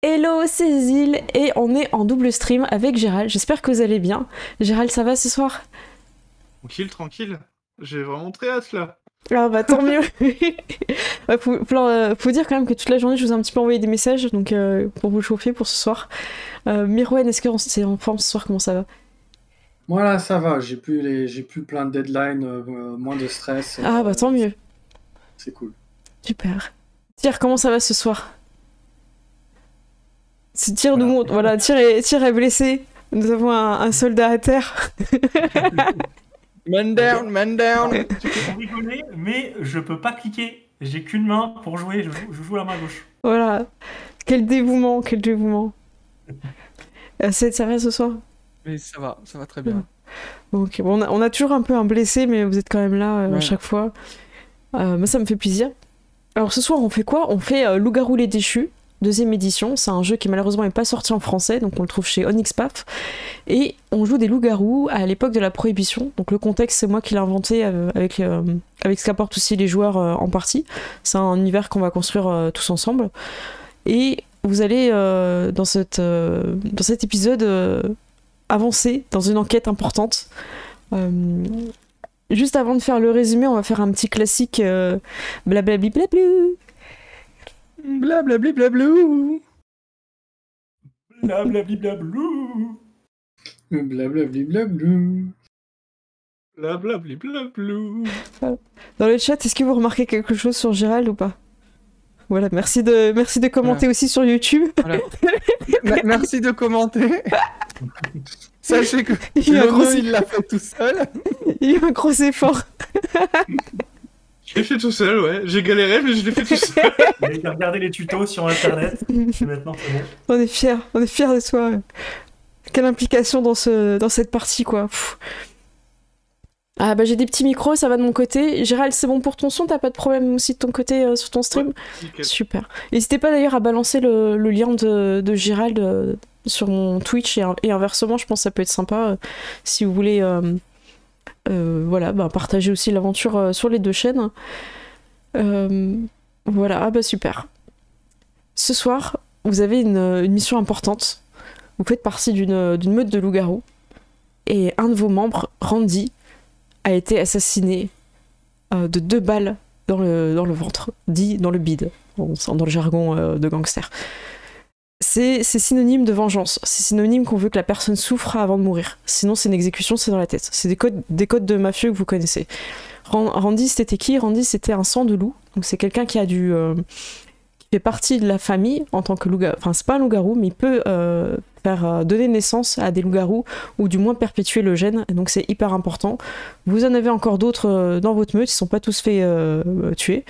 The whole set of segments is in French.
Hello, c'est Zil et on est en double stream avec Gérald. J'espère que vous allez bien. Gérald, ça va ce soir? Tranquille, tranquille. J'ai vraiment très hâte là. Ah bah tant mieux. Ouais, faut dire quand même que toute la journée je vous ai un petit peu envoyé des messages donc pour vous chauffer pour ce soir. Mirwen, est-ce qu'on s'est en forme ce soir? Comment ça va? Moi là, ça va, j'ai plus plein de deadlines, moins de stress, Ah bah tant mieux. c'est cool. Super. Tire, comment ça va ce soir? Tire nous montre. Voilà, Tire est blessé. Nous avons un soldat à terre. Man down, man down. Tu peux rigoler, mais je peux pas cliquer. J'ai qu'une main pour jouer, je joue la main gauche. Voilà. Quel dévouement, quel dévouement. Ça va ce soir? Mais ça va très bien. Ok, bon, on a toujours un peu un blessé, mais vous êtes quand même là à Ouais. chaque fois. Moi, ça me fait plaisir. Alors ce soir, on fait quoi? On fait Loup-garou les déchus, deuxième édition. C'est un jeu qui malheureusement n'est pas sorti en français, donc on le trouve chez Onyx-Paf. Et on joue des loups-garous à l'époque de la Prohibition. Donc le contexte, c'est moi qui l'ai inventé avec ce qu'apportent aussi les joueurs en partie. C'est un univers qu'on va construire tous ensemble. Et vous allez, dans cet épisode, avancer dans une enquête importante. Juste avant de faire le résumé, on va faire un petit classique blablabli blablu. Blablabli blablou. Blablabli blablou. Blablabli blablou. Blablabli blablou. Dans le chat, est-ce que vous remarquez quelque chose sur Gérald ou pas? Voilà, merci de commenter aussi sur YouTube. Voilà. Merci de commenter. Sachez que Il y a un gros- il l'a fait tout seul. Il y a eu un gros effort. Je l'ai fait tout seul, ouais. J'ai galéré, mais je l'ai fait tout seul. J'ai regardé les tutos sur internet, et maintenant c'est bon. On est fiers de soi. Quelle implication dans cette partie, quoi. Pfff. Ah bah j'ai des petits micros, ça va de mon côté. Gérald, c'est bon pour ton son? T'as pas de problème aussi de ton côté sur ton stream? Nickel. Super. N'hésitez pas d'ailleurs à balancer le lien de Gérald sur mon Twitch et inversement, je pense que ça peut être sympa si vous voulez voilà, bah, partager aussi l'aventure sur les deux chaînes. Voilà, ah bah super. Ce soir, vous avez une mission importante. Vous faites partie d'une meute de loups-garous et un de vos membres, Randy, a été assassiné de 2 balles dans le ventre, dit dans le bide, dans le jargon de gangster. C'est synonyme de vengeance, c'est synonyme qu'on veut que la personne souffre avant de mourir. Sinon c'est une exécution, c'est dans la tête. C'est des codes de mafieux que vous connaissez. Randy, c'était qui? Randy, c'était un sang de loup, donc c'est quelqu'un qui a qui fait partie de la famille en tant que loup-garou. Enfin, c'est pas un loup-garou, mais il peut faire donner naissance à des loups-garous ou du moins perpétuer le gène. Et donc c'est hyper important. Vous en avez encore d'autres dans votre meute, ils sont pas tous fait tuer,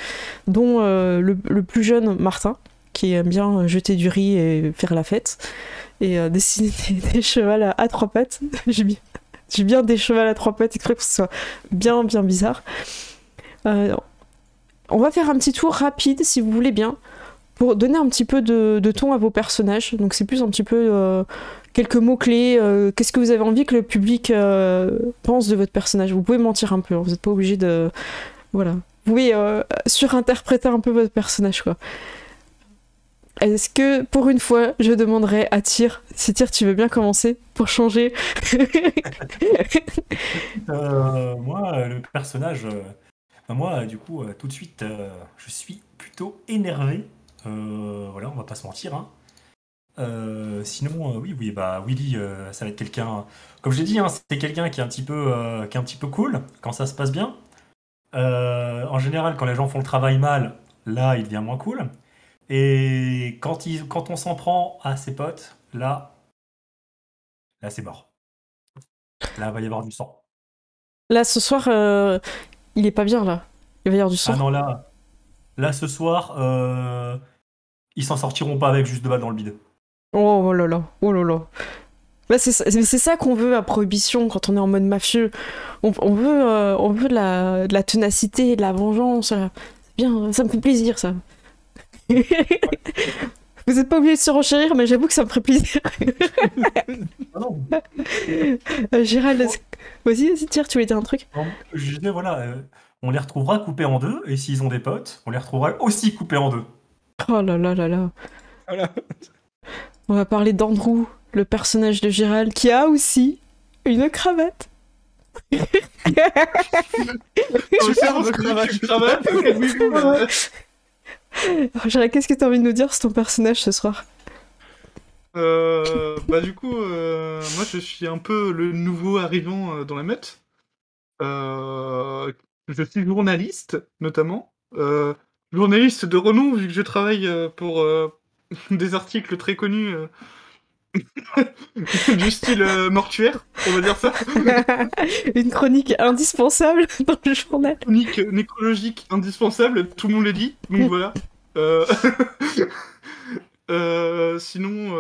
dont le plus jeune Martin, qui aime bien jeter du riz et faire la fête et dessiner des chevals à 3 pattes. J'ai bien des chevals à 3 pattes exprès pour que ce soit bien bizarre. On va faire un petit tour rapide si vous voulez bien, pour donner un petit peu de ton à vos personnages. Donc c'est plus un petit peu quelques mots-clés. Qu'est-ce que vous avez envie que le public pense de votre personnage? Vous pouvez mentir un peu, hein, vous n'êtes pas obligé de... Voilà. Vous pouvez surinterpréter un peu votre personnage, quoi. Est-ce que, pour une fois, je demanderais à Tyr, si Tyr, tu veux bien commencer pour changer? Moi, le personnage, moi, du coup, tout de suite, je suis plutôt énervé. Voilà, on va pas se mentir, hein. Sinon, oui, bah Willy, ça va être quelqu'un, comme je l'ai dit, hein, c'est quelqu'un qui est qui est un petit peu cool quand ça se passe bien. En général, quand les gens font le travail mal, là, il devient moins cool. Et quand on s'en prend à ses potes, là c'est mort. Là, il va y avoir du sang. Là, ce soir, il est pas bien, là. Il va y avoir du sang. Ah non, là ce soir, ils s'en sortiront pas avec juste 2 balles dans le bide. Oh là là, oh là là. Bah, c'est ça qu'on veut à Prohibition quand on est en mode mafieux. On veut de la ténacité, de la vengeance. C'est bien, ça me fait plaisir, ça. Vous êtes pas obligé de se renchérir, mais j'avoue que ça me ferait plaisir. Ah non. Gérald, vas-y, Tyr, tu voulais dire un truc? Je disais, voilà, on les retrouvera coupés en deux, et s'ils ont des potes, on les retrouvera aussi coupés en deux. Oh là là là là. Voilà. On va parler d'Andrew, le personnage de Gérald, qui a aussi une cravate. Superbe Une cravate. cravate, calmez-vous, là. Gérald, qu'est-ce que t'as envie de nous dire sur ton personnage ce soir? Bah du coup, moi je suis un peu le nouveau arrivant dans la meute. Je suis journaliste, notamment. Journaliste de renom, vu que je travaille pour des articles très connus du style mortuaire, on va dire ça. Une chronique indispensable dans le journal. Chronique nécrologique indispensable, tout le monde le dit, donc voilà. Euh, sinon,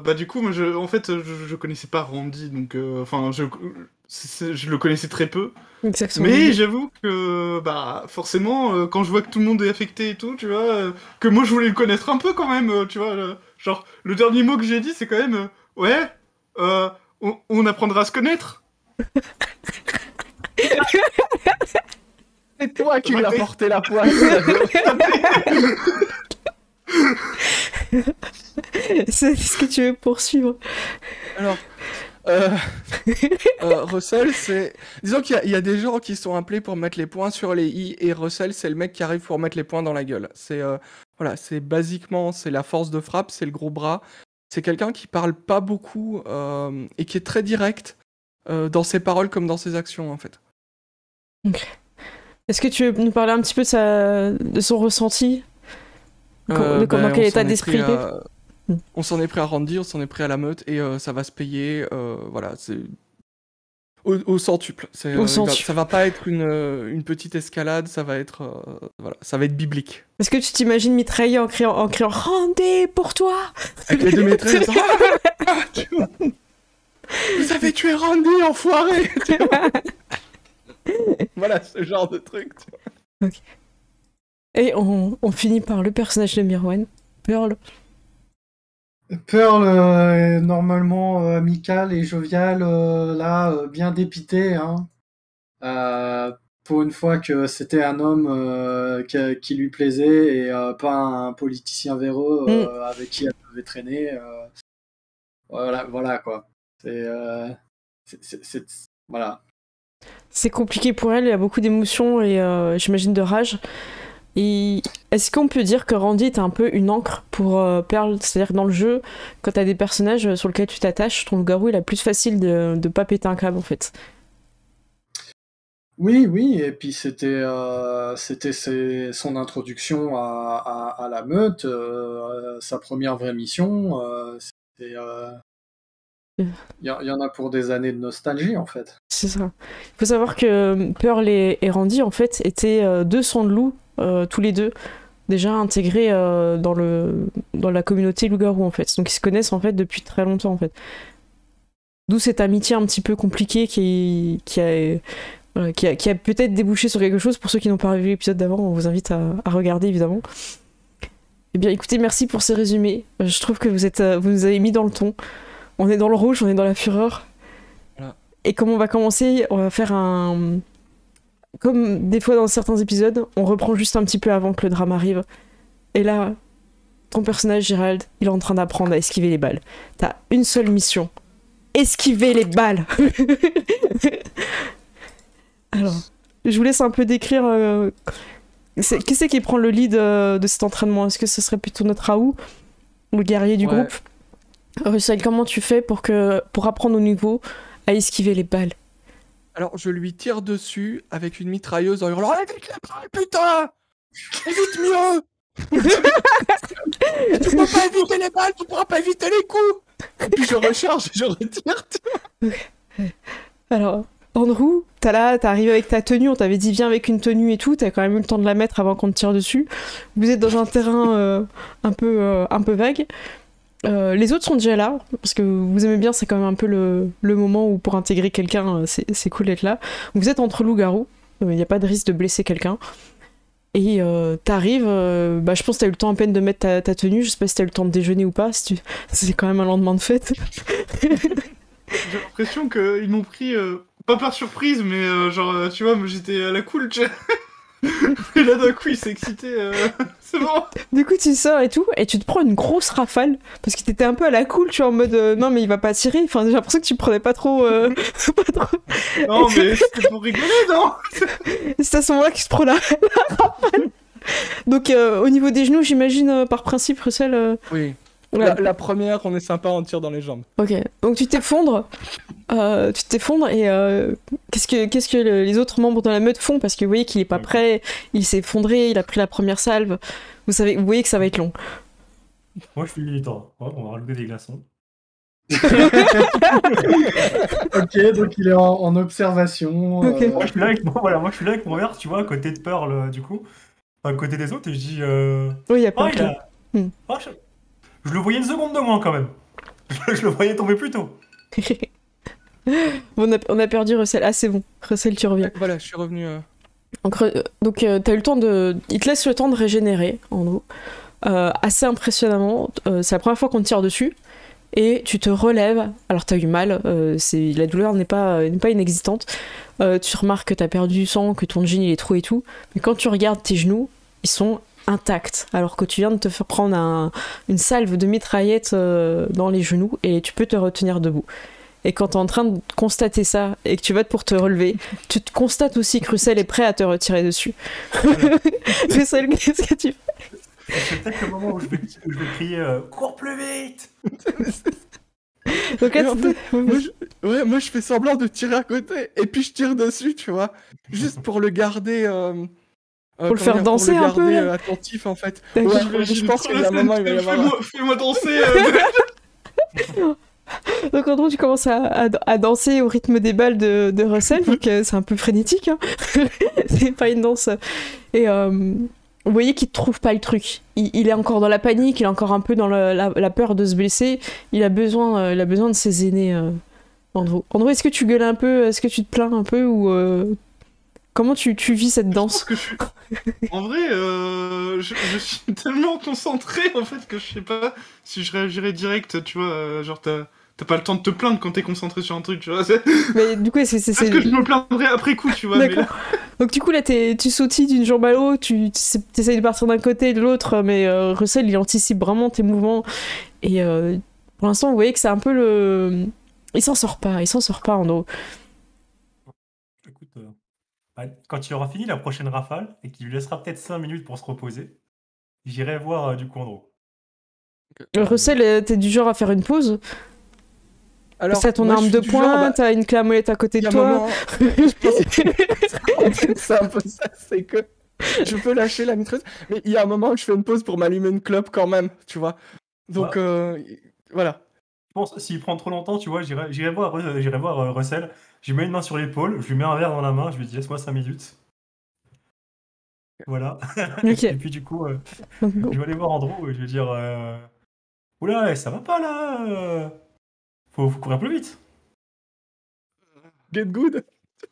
bah du coup, moi, en fait, je connaissais pas Randy, donc, enfin, je le connaissais très peu. Exactement. Mais j'avoue que, bah, forcément, quand je vois que tout le monde est affecté et tout, tu vois, que moi je voulais le connaître un peu quand même, tu vois, genre, le dernier mot que j'ai dit, c'est quand même, ouais, on apprendra à se connaître. C'est toi qui lui as porté la poisse. C'est ce que tu veux poursuivre. Alors, Russell, c'est... Disons qu'il y a des gens qui sont appelés pour mettre les points sur les i, et Russell, c'est le mec qui arrive pour mettre les points dans la gueule. Voilà, c'est basiquement, c'est la force de frappe, c'est le gros bras. C'est quelqu'un qui parle pas beaucoup et qui est très direct dans ses paroles comme dans ses actions, en fait. Ok. Est-ce que tu veux nous parler un petit peu de son ressenti? De comment quel état d'esprit il est? On s'en est pris à Randy, on s'en est pris à la meute, et ça va se payer, voilà, c'est... Au centuple. Au centuple. Ça va pas être une petite escalade, ça va être, voilà, ça va être biblique. Est-ce que tu t'imagines mitrailler en criant Randy pour toi? Avec les deux maîtresses, vous avez tué Randy, enfoiré. Tu vois. Voilà, ce genre de truc. Tu vois. Ok. Et on finit par le personnage de Mirwen, Pearl. Pearl est normalement amical et jovial, là, bien dépité, hein. Pour une fois que c'était un homme qui lui plaisait et pas un politicien véreux avec qui elle devait traîner. Voilà quoi. Voilà. C'est compliqué pour elle, il y a beaucoup d'émotions et j'imagine de rage. Et est-ce qu'on peut dire que Randy est un peu une encre pour Pearl? C'est-à-dire que dans le jeu, quand t'as des personnages sur lesquels tu t'attaches, ton loup-garou il a plus facile de pas péter un câble en fait. Oui, et puis c'était son introduction à la meute, sa première vraie mission. Il y en a pour des années de nostalgie en fait. C'est ça. Il faut savoir que Pearl et Randy en fait étaient deux sons de loup, tous les deux, déjà intégrés dans la communauté loup-garou en fait. Donc ils se connaissent en fait depuis très longtemps en fait. D'où cette amitié un petit peu compliquée qui a peut-être débouché sur quelque chose. Pour ceux qui n'ont pas vu l'épisode d'avant, on vous invite à regarder évidemment. Eh bien écoutez, merci pour ces résumés. Je trouve que vous nous avez mis dans le ton. On est dans le rouge, on est dans la fureur. Voilà. Et comme on va commencer, on va faire un... Comme des fois dans certains épisodes, on reprend juste un petit peu avant que le drame arrive. Et là, ton personnage, Gérald, il est en train d'apprendre à esquiver les balles. T'as une seule mission. Esquiver les balles. Alors, je vous laisse un peu décrire... Qui c'est qui prend le lead de cet entraînement? Est-ce que ce serait plutôt notre Raoult, le guerrier du groupe? Russell, comment tu fais pour apprendre au nouveau à esquiver les balles? Alors, je lui tire dessus avec une mitrailleuse en hurlant « Évite les balles, putain! Évite mieux! Tu peux pas éviter les balles, tu pourras pas éviter les coups! » Et puis je recharge et je retire. Alors, Andrew, t'arrives avec ta tenue, on t'avait dit viens avec une tenue et tout, t'as quand même eu le temps de la mettre avant qu'on te tire dessus. Vous êtes dans un terrain un peu vague. Les autres sont déjà là, parce que vous aimez bien, c'est quand même un peu le moment où pour intégrer quelqu'un, c'est cool d'être là. Vous êtes entre loups-garous, il n'y a pas de risque de blesser quelqu'un. Et t'arrives, je pense que t'as eu le temps à peine de mettre ta tenue, je sais pas si t'as eu le temps de déjeuner ou pas, c'est quand même un lendemain de fête. J'ai l'impression qu'ils m'ont pris, pas par surprise, mais genre, tu vois, j'étais à la cool, tu sais. Et là, d'un coup, il s'est excité. C'est bon. Du coup, tu sors et tout, et tu te prends une grosse rafale, parce que t'étais un peu à la cool, tu vois, en mode non, mais il va pas tirer. Enfin, j'ai l'impression que tu prenais pas trop. Pas trop... Non, mais c'était pour rigoler, non? Et c'est à ce moment-là qu'il se prend la rafale. Donc, au niveau des genoux, j'imagine, par principe, Russell. Oui. Ouais. La première, on est sympa, on tire dans les jambes. Ok, donc tu t'effondres. Et qu'est-ce que les autres membres de la meute font? Parce que vous voyez qu'il est pas prêt, il s'est effondré, il a pris la première salve. Vous voyez que ça va être long. Moi, je suis militant. Ouais, on va rajouter des glaçons. Ok, donc il est en observation. Ok. Moi, je suis là avec mon verre, tu vois, à côté de Pearl, du coup. Enfin, à côté des autres, et je dis... Oui, il y a Oh, pas il a... Oh, je le voyais une seconde de moins, quand même. Je le voyais tomber plus tôt. on a perdu Russell. Ah, c'est bon. Russell, tu reviens. Voilà, je suis revenu. Donc, t'as eu le temps de. Il te laisse le temps de régénérer, en gros. Assez impressionnamment. C'est la première fois qu'on te tire dessus. Et tu te relèves. Alors, t'as eu mal. La douleur n'est pas inexistante. Tu remarques que t'as perdu du sang, que ton jean il est troué et tout. Mais quand tu regardes tes genoux, ils sont intacts. Alors que tu viens de te faire prendre une salve de mitraillette dans les genoux. Et tu peux te retenir debout. Et quand t'es en train de constater ça et que tu vas pour te relever, tu te constates aussi que Russell est prêt à te retirer dessus. Russell, qu'est-ce que tu fais? C'est peut-être le moment où je vais crier cours plus vite. Donc là, En fait, moi, je fais semblant de tirer à côté, et puis je tire dessus, tu vois. Juste pour le garder... Pour le faire danser un peu, là. Attentif, en fait. D'accord. Ouais, je pense qu'il y a un moment, il va y avoir... Fais-moi danser. Donc en gros, tu commences à danser au rythme des balles de Russell, donc c'est un peu frénétique. Hein. C'est pas une danse. Et vous voyez qu'il trouve pas le truc. Il est encore dans la panique, il est encore un peu dans la peur de se blesser. Il a besoin de ses aînés, Andrew. Andrew, est-ce que tu gueules un peu? Est-ce que tu te plains un peu? Ou comment tu vis cette danse? En vrai, je suis tellement concentré en fait que je sais pas si je réagirais direct, tu vois, genre t'as pas le temps de te plaindre quand t'es concentré sur un truc, tu vois. Mais du coup, c'est Parce que je me plaindrais après coup, tu vois. Mais là... Donc du coup là, tu sautilles d'une jambe à l'autre, tu essayes de partir d'un côté et de l'autre, mais Russell il anticipe vraiment tes mouvements. Et pour l'instant, vous voyez que c'est un peu le... Il s'en sort pas Andrew. Écoute, quand il aura fini la prochaine rafale et qu'il lui laissera peut-être 5 minutes pour se reposer, j'irai voir du coup Andrew. Russell, t'es du genre à faire une pause? Alors, t'as ton arme de poing, t'as une clé à molette à côté de toi. C'est un peu ça, c'est que je peux lâcher la mitrailleuse, mais il y a un moment où je fais une pause pour m'allumer une clope quand même, tu vois. Donc voilà. Je pense s'il prend trop longtemps, tu vois, j'irai voir Russell, je lui mets une main sur l'épaule, je lui mets un verre dans la main, je lui dis laisse-moi 5 minutes. Voilà. Okay. Et puis du coup, je vais aller voir Andrew et je vais dire oula, ça va pas là faut courir plus vite. Get good.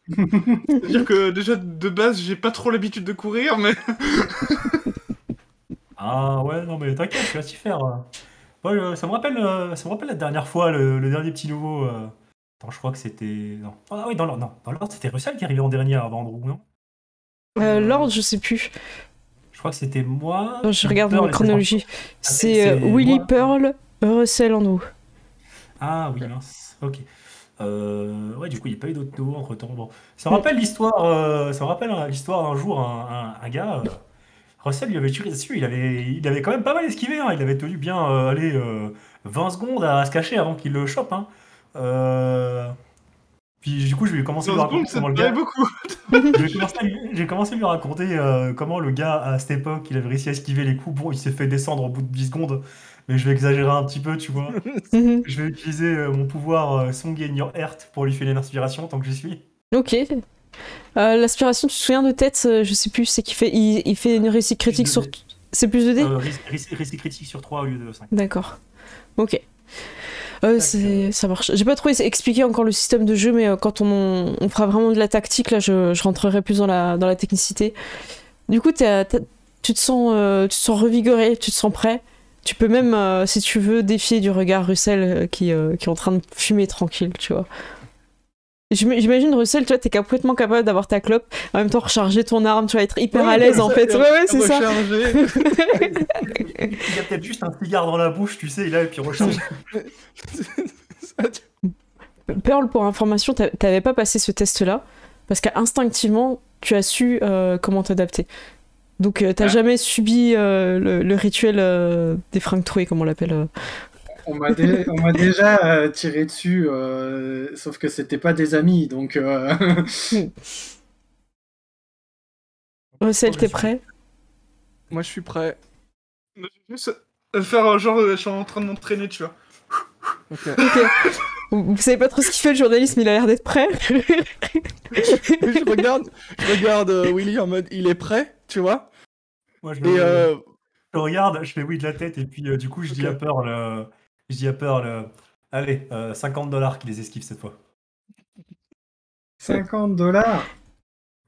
C'est-à-dire que déjà de base j'ai pas trop l'habitude de courir, mais... Ah ouais, non mais t'inquiète, tu vas t'y faire. Ouais, ça me rappelle la dernière fois, le dernier petit nouveau. Attends, je crois que c'était... Non. Ah oui, dans l'ordre, c'était Russell qui arrivait en dernier avant Andrew, non? L'ordre, je sais plus. Je crois que c'était moi... Je regarde Pearl dans la chronologie. C'est c'est Willy, moi. Pearl, Russell, Andrew. Ah oui, mince, ok. Ouais, du coup, il n'y a pas eu d'autres nouveaux entre-temps. Bon. Ça me rappelle l'histoire d'un jour, un gars... Russell lui avait tiré dessus, il avait quand même pas mal esquivé, hein. Il avait tenu bien 20 secondes à se cacher avant qu'il le chope. Hein. Puis du coup, je vais commencer à lui raconter comment le gars... beaucoup. J'ai commencé à lui raconter comment le gars, à cette époque, il avait réussi à esquiver les coups. Bon, il s'est fait descendre au bout de 10 secondes, mais je vais exagérer un petit peu, tu vois. Je vais utiliser mon pouvoir Song in Your Heart pour lui filer l'inspiration tant que j'y suis. Ok. L'aspiration, tu te souviens de tête? Je sais plus, c'est qu'il fait, il fait une réussite critique sur... C'est plus de dés? Réussite critique sur 3 au lieu de 5. D'accord. Ok. Ça marche. J'ai pas trop expliqué encore le système de jeu, mais quand on fera vraiment de la tactique, là, je rentrerai plus dans la technicité. Du coup, tu te sens revigoré, tu te sens prêt. Tu peux même, si tu veux, défier du regard Russell qui est en train de fumer tranquille, tu vois. J'imagine, Russell, tu vois, t'es complètement capable d'avoir ta clope, en même temps recharger ton arme, tu vas être hyper à l'aise en fait. Ouais, c'est ça. Recharger. Il y a peut-être juste un cigare dans la bouche, tu sais, il a et puis recharge. Pearl, pour information, t'avais pas passé ce test-là, parce qu'instinctivement, tu as su comment t'adapter. Donc t'as jamais subi le rituel des fringues trouées, comme on l'appelle. On m'a déjà tiré dessus, sauf que c'était pas des amis, donc... Russell, t'es prêt? Moi, je suis prêt. Je vais juste faire genre, je suis en train de m'entraîner, tu vois. Ok. Vous savez pas trop ce qu'il fait le journaliste, mais il a l'air d'être prêt. je regarde Willy en mode il est prêt, tu vois. Moi, je Et regarde, je fais oui de la tête, et puis du coup, je dis à Pearl, allez, $50 qui les esquive cette fois. $50.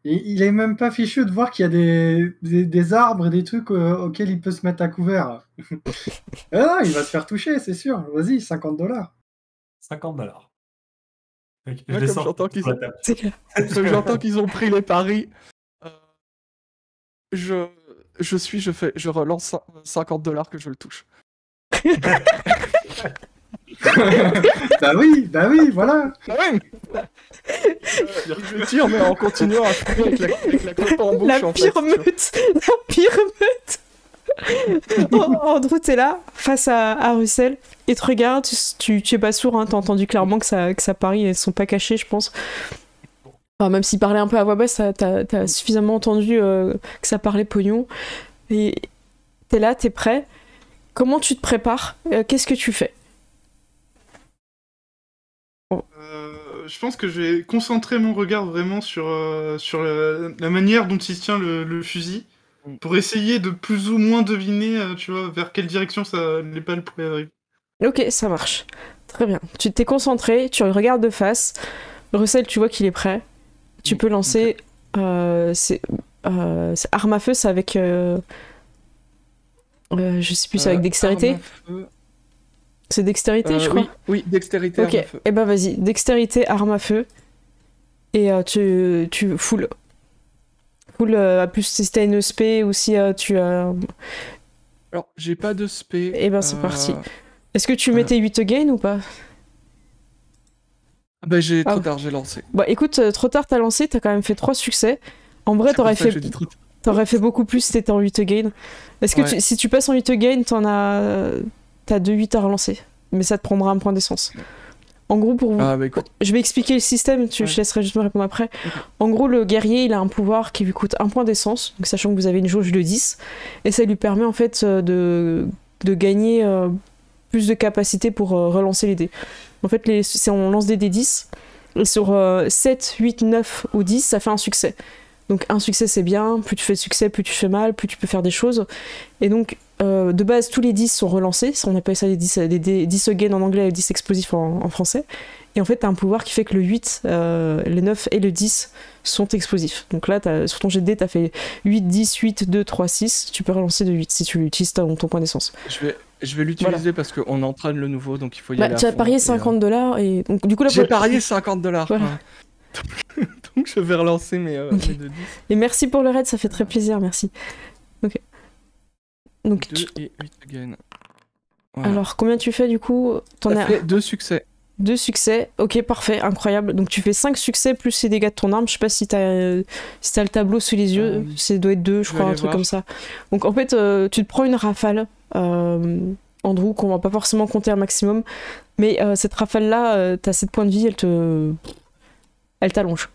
Il est même pas fichu de voir qu'il y a des arbres et des trucs auxquels il peut se mettre à couvert. Ah non, il va se faire toucher, c'est sûr. Vas-y, $50. $50. Moi, comme j'entends qu'ils ont pris les paris, je relance $50 que je le touche. Bah oui, voilà. Ah ouais. Je tire, mais en continuant à fumer avec la clope en bouche. La pire meute. Andrew, t'es là, face à Russell, et te regarde, tu es pas sourd, hein, t'as entendu clairement que ça parie, elles sont pas cachées, je pense. Enfin, même s'il parlait un peu à voix basse, t'as suffisamment entendu que ça parlait pognon. Et t'es là, t'es prêt. Comment tu te prépares? Qu'est-ce que tu fais? Je pense que je vais concentrer mon regard vraiment sur la manière dont il tient le fusil, pour essayer de plus ou moins deviner, tu vois, vers quelle direction les balles pourraient arriver. Ok, ça marche. Très bien. Tu t'es concentré, tu le regardes de face. Russell, tu vois qu'il est prêt. Tu peux lancer... c'est arme à feu, c'est avec... je sais plus, c'est avec dextérité. C'est dextérité, je crois. Oui, dextérité, ok, arme à feu. Et bah vas-y, dextérité, arme à feu. Et tu full. Full, plus si t'as une spé ou si tu as... Alors, j'ai pas de spé. Et ben c'est parti. Est-ce que tu mets tes 8 gain ou pas? Bah j'ai trop tard, j'ai lancé. Bah écoute, trop tard t'as lancé, t'as quand même fait 3 succès. En vrai, t'aurais fait beaucoup plus si t'étais en 8 gain. Est-ce que si tu passes en 8 gain, t'as 2-8 à relancer. Mais ça te prendra un point d'essence. En gros, pour vous... je vais expliquer le système, je laisserai juste me répondre après. Okay. En gros, le guerrier, il a un pouvoir qui lui coûte 1 point d'essence, donc sachant que vous avez une jauge de 10, et ça lui permet en fait de gagner plus de capacité pour relancer les dés. En fait, on lance des dés 10, et sur 7, 8, 9 ou 10, ça fait un succès. Donc un succès c'est bien, plus tu fais de succès, plus tu fais mal, plus tu peux faire des choses. Et donc de base tous les 10 sont relancés, on appelle ça des 10 again en anglais et 10 explosifs en français. Et en fait t'as un pouvoir qui fait que le 8, le 9 et le 10 sont explosifs. Donc là sur ton jet de dés t'as fait 8, 10, 8, 2, 3, 6, tu peux relancer de 8 si tu utilises ton point d'essence. Je vais l'utiliser parce qu'on entraîne le nouveau, donc il faut y aller. Tu as parié $50 et donc du coup là... J'ai parié $50. Voilà. Donc je vais relancer mes 2 10. Et merci pour le raid, ça fait très plaisir, merci. Ok. Donc 2 et 8 again. Voilà. Alors combien tu fais du coup? T'en as fait 2 succès. 2 succès, ok, parfait, incroyable. Donc tu fais 5 succès plus les dégâts de ton arme. Je sais pas si t'as le tableau sous les yeux, ça doit être 2, je crois, un truc comme ça. Donc en fait, tu te prends une rafale, Andrew, qu'on va pas forcément compter un maximum, mais cette rafale-là, t'as 7 points de vie, elle t'allonge.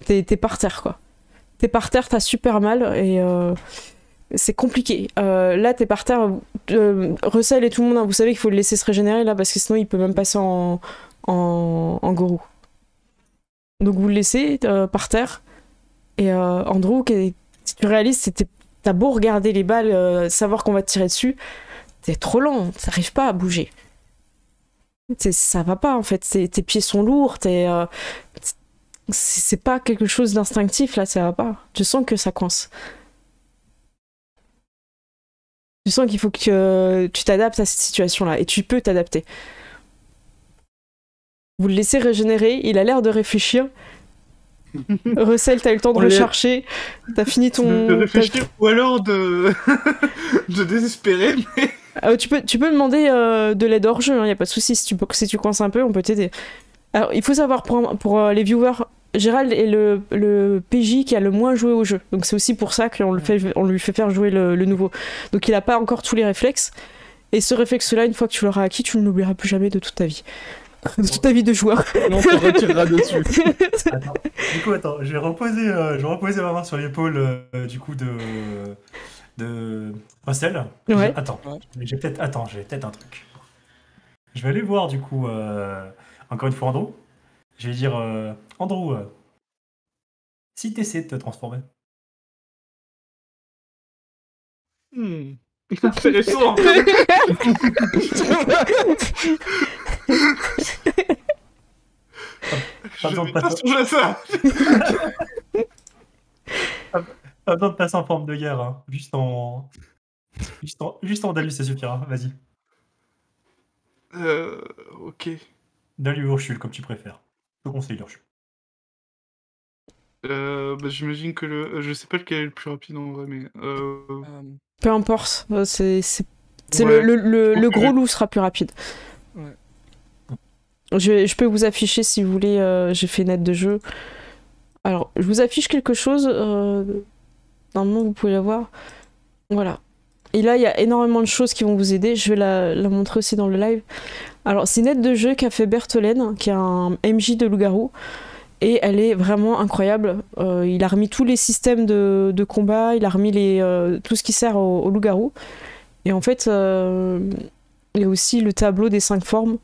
T'es par terre, quoi. T'es par terre, t'as super mal, et c'est compliqué. Là, t'es par terre, Russell et tout le monde, hein, vous savez qu'il faut le laisser se régénérer, là, parce que sinon, il peut même passer en gourou. Donc, vous le laissez par terre, et Andrew, si tu réalises, t'as beau regarder les balles, savoir qu'on va te tirer dessus, t'es trop lent, t'arrives pas à bouger. Ça va pas, en fait. Tes pieds sont lourds, c'est pas quelque chose d'instinctif, là, ça va pas. Tu sens que ça coince. Tu sens qu'il faut que tu t'adaptes à cette situation-là, et tu peux t'adapter. Vous le laissez régénérer, il a l'air de réfléchir. Russell, t'as eu le temps de recharger, t'as fini ton... De réfléchir ou alors de... de désespérer, mais... tu peux demander de l'aide hors jeu, y a pas de souci. Si tu coinces un peu, on peut t'aider. Alors, il faut savoir, pour les viewers, Gérald est le PJ qui a le moins joué au jeu. Donc c'est aussi pour ça qu'on lui fait faire jouer le nouveau. Donc il a pas encore tous les réflexes. Et ce réflexe-là, une fois que tu l'auras acquis, tu ne l'oublieras plus jamais de toute ta vie. De toute ta vie de joueur. Non, on te retirera dessus. Attends. Du coup, attends, je vais reposer ma main sur l'épaule du coup de Russell. Ouais. Attends, j'ai peut-être un truc. Je vais aller voir du coup encore une fois Andrew. Je vais dire Andrew, si t'essaies de te transformer. Intéressant. Je vais pas songer à ça. Pas besoin de passer en forme de guerre, hein. Juste en Dalu, ça suffira. Vas-y. Ok. Dalu ou Urshul, comme tu préfères. Je te conseille l'Urshul. J'imagine que je sais pas lequel est le plus rapide en vrai, mais... Peu importe, c'est Ouais. le gros loup sera plus rapide. Ouais. Je peux vous afficher si vous voulez, j'ai fait une aide de jeu. Alors, je vous affiche quelque chose, normalement vous pouvez la voir. Voilà. Et là, il y a énormément de choses qui vont vous aider, je vais la montrer aussi dans le live. Alors, c'est une aide de jeu qu'a fait Bertholène, qui est un MJ de loup-garou. Et elle est vraiment incroyable. Il a remis tous les systèmes de combat, il a remis tout ce qui sert au loup-garou. Et en fait, il y a aussi le tableau des 5 formes.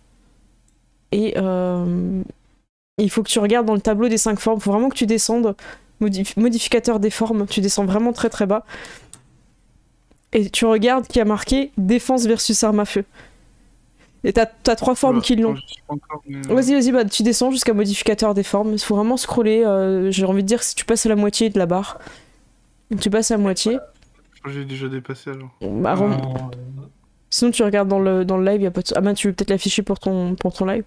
Et il faut que tu regardes dans le tableau des 5 formes. Il faut vraiment que tu descendes. Modificateur des formes, tu descends vraiment très très bas. Et tu regardes qui a marqué défense versus arme à feu. Et t'as 3 formes qui l'ont. Vas-y, bah, tu descends jusqu'à modificateur des formes. Il faut vraiment scroller. J'ai envie de dire que si tu passes à la moitié de la barre, tu passes à la moitié. J'ai déjà dépassé alors. Bah, sinon, tu regardes dans le live. Y a pas de... Ah ben, tu veux peut-être l'afficher pour ton live.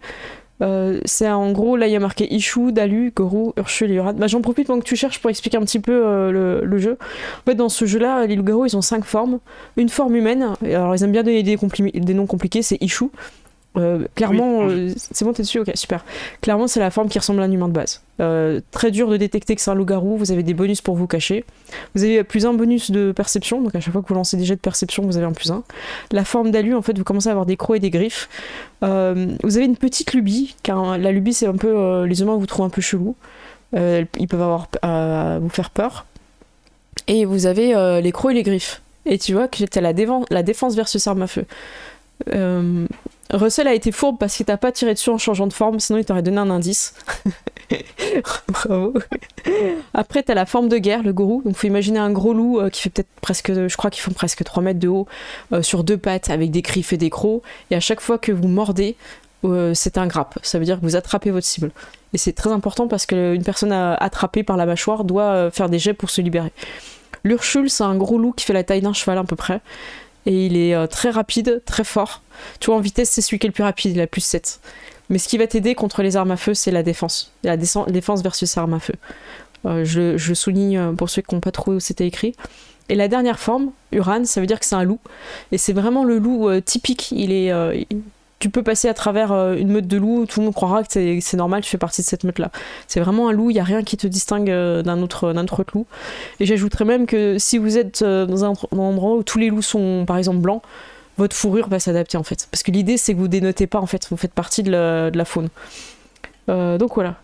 C'est en gros, là il y a marqué Ishu, Dalu, Gorou, Urshul et Yoran. Bah, j'en profite pendant que tu cherches pour expliquer un petit peu le jeu. En fait, dans ce jeu-là, les loups-garous ils ont 5 formes. Une forme humaine, alors ils aiment bien donner des noms compliqués, c'est Ishu. Clairement, c'est bon, t'es dessus? Ok, super. Clairement, c'est la forme qui ressemble à un humain de base. Très dur de détecter que c'est un loup-garou, vous avez des bonus pour vous cacher. Vous avez plus un bonus de perception, donc à chaque fois que vous lancez des jets de perception, vous avez un plus un. La forme d'alu, en fait, vous commencez à avoir des crocs et des griffes. Vous avez une petite lubie, car la lubie, c'est un peu. Les humains vous trouvent un peu chelou. Ils peuvent avoir vous faire peur. Et vous avez les crocs et les griffes. Et tu vois que t'as la défense versus arme à feu. Russell a été fourbe parce qu'il t'a pas tiré dessus en changeant de forme, sinon il t'aurait donné un indice. Bravo. Après, t'as la forme de guerre, le gourou. Donc, faut imaginer un gros loup qui fait peut-être presque, je crois qu'ils font presque 3 mètres de haut, sur 2 pattes, avec des griffes et des crocs. Et à chaque fois que vous mordez, c'est un grappe. Ça veut dire que vous attrapez votre cible. Et c'est très important parce qu'une personne attrapée par la mâchoire doit faire des jets pour se libérer. L'Urshul, c'est un gros loup qui fait la taille d'un cheval à peu près. Et il est très rapide, très fort. Tu vois, en vitesse, c'est celui qui est le plus rapide, il a plus 7. Mais ce qui va t'aider contre les armes à feu, c'est la défense. La défense versus armes à feu. Je souligne pour ceux qui n'ont pas trouvé où c'était écrit. Et la dernière forme, Uran, ça veut dire que c'est un loup. Et c'est vraiment le loup typique. Tu peux passer à travers une meute de loups, tout le monde croira que c'est normal, tu fais partie de cette meute-là. C'est vraiment un loup, il n'y a rien qui te distingue d'un autre loup. Et j'ajouterais même que si vous êtes dans un endroit où tous les loups sont par exemple blancs, votre fourrure va s'adapter en fait. Parce que l'idée c'est que vous dénotez pas en fait, vous faites partie de la faune. Donc voilà.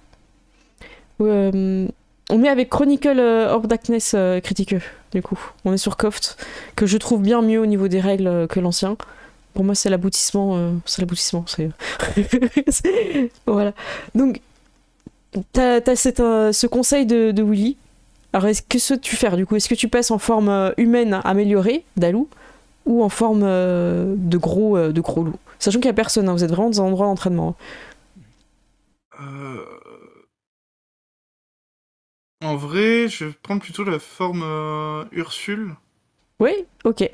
On met avec Chronicle of Darkness Critique, du coup. On est sur Coft, que je trouve bien mieux au niveau des règles que l'ancien. Pour moi, c'est l'aboutissement. Voilà. Donc, t'as ce conseil de Willy. Alors, que tu faire du coup? Est-ce que tu passes en forme humaine améliorée, Dalou, ou en forme de gros loup? Sachant qu'il n'y a personne, hein, vous êtes vraiment dans un endroit d'entraînement. En vrai, je vais prendre plutôt la forme Ursule. Oui, ok.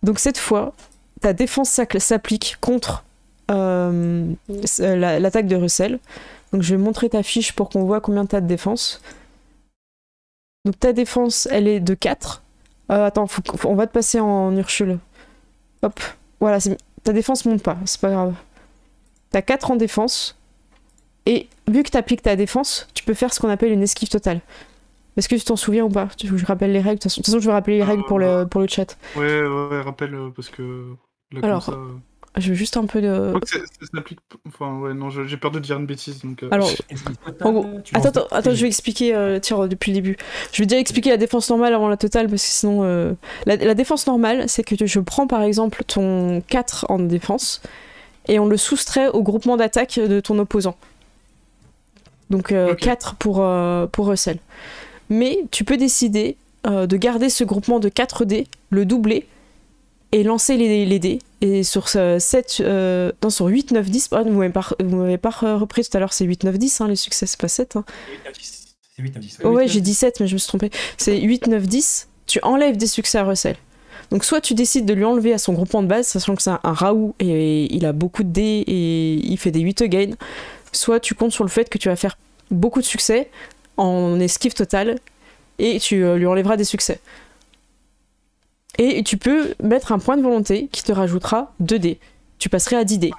Donc cette fois, ta défense s'applique contre l'attaque de Russell. Donc je vais montrer ta fiche pour qu'on voit combien tu as de défense. Donc ta défense, elle est de 4. Attends, on va te passer en Ursule. Hop, voilà, ta défense monte pas, c'est pas grave. T'as 4 en défense. Et vu que t'appliques ta défense, tu peux faire ce qu'on appelle une esquive totale. Est-ce que tu t'en souviens ou pas? Tu veux que je rappelle les règles? De toute façon, je vais rappeler les règles pour le chat. Ouais, rappelle, parce que... Là, Alors, comme ça, je veux juste un peu de... je crois que ça s'applique... Enfin, ouais, non, j'ai peur de dire une bêtise, donc... Alors, en gros, attends, je vais expliquer tiens, depuis le début. Je vais déjà expliquer la défense normale avant la totale, parce que sinon... La défense normale, c'est que je prends par exemple ton 4 en défense, et on le soustrait au groupement d'attaque de ton opposant. Donc 4 pour Russell. Mais tu peux décider de garder ce groupement de 4 dés, le doubler, et lancer les dés. Et sur 7, non, sur 8, 9, 10, vous m'avez pas repris tout à l'heure, c'est 8, 9, 10, hein, les succès, c'est pas 7. Hein. C'est 8, 9, 10. Oh ouais, j'ai dit 7, mais je me suis trompée. C'est 8, 9, 10, tu enlèves des succès à Russell. Donc soit tu décides de lui enlever à son groupement de base, sachant que c'est un Raoult et il a beaucoup de dés et il fait des 8 gain, soit tu comptes sur le fait que tu vas faire beaucoup de succès en esquive totale et tu lui enlèveras des succès. Et tu peux mettre un point de volonté qui te rajoutera 2 dés. Tu passerais à 10 dés.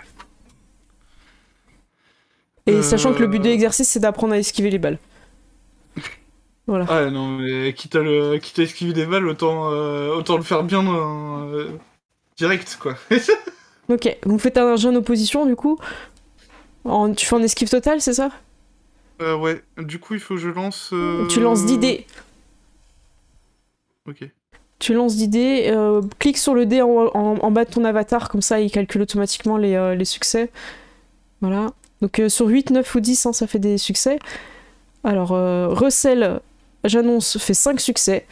Et sachant que le but de l'exercice, c'est d'apprendre à esquiver les balles. Voilà. Ah non, mais quitte à esquiver des balles, autant le faire bien direct, quoi. Ok, vous faites un jeu en opposition, du coup. Tu fais en esquive totale, c'est ça? Ouais, du coup, il faut que je lance... Tu lances 10 dés. Ok. Tu lances 10 dés, clique sur le dé en bas de ton avatar, comme ça il calcule automatiquement les succès. Voilà. Donc sur 8, 9 ou 10, hein, ça fait des succès. Alors, Russell, j'annonce, fait 5 succès.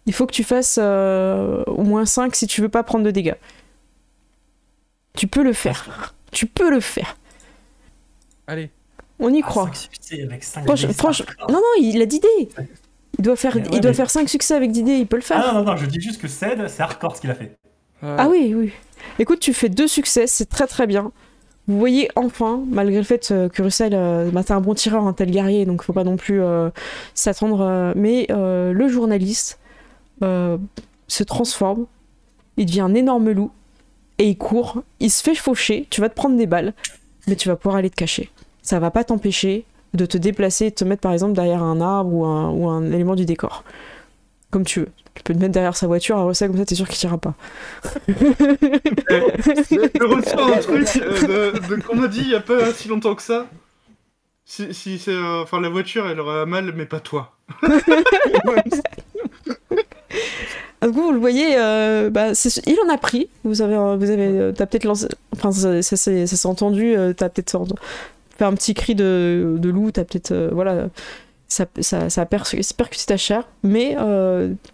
Il faut que tu fasses au moins 5 si tu veux pas prendre de dégâts. Tu peux le faire. Tu peux le faire. Allez. On y croit. 5 succès avec 5 Franchement, non, il a 10 dés. Il doit faire 5 succès avec 10 dés, il peut le faire. Ah non, je dis juste que c'est hardcore ce qu'il a fait. Ah oui. Écoute, tu fais 2 succès, c'est très très bien. Vous voyez enfin, malgré le fait que Russell, t'es un bon tireur, un tel guerrier, donc faut pas non plus s'attendre. Mais le journaliste se transforme, il devient un énorme loup, et il court, il se fait faucher, tu vas te prendre des balles, mais tu vas pouvoir aller te cacher. Ça va pas t'empêcher de te déplacer, de te mettre par exemple derrière un arbre ou un élément du décor. Comme tu veux. Tu peux te mettre derrière sa voiture, à Russell, comme ça t'es sûr qu'il tirera pas. Je retiens un truc qu'on m'a dit il y a pas si longtemps que ça. Si c'est... Enfin, la voiture, elle aura mal, mais pas toi. Du coup, vous le voyez, il en a pris. T'as peut-être lancé... Enfin, ça s'est entendu, t'as peut-être fait un petit cri de loup, t'as peut-être... voilà... Ça a percuté ta chair, mais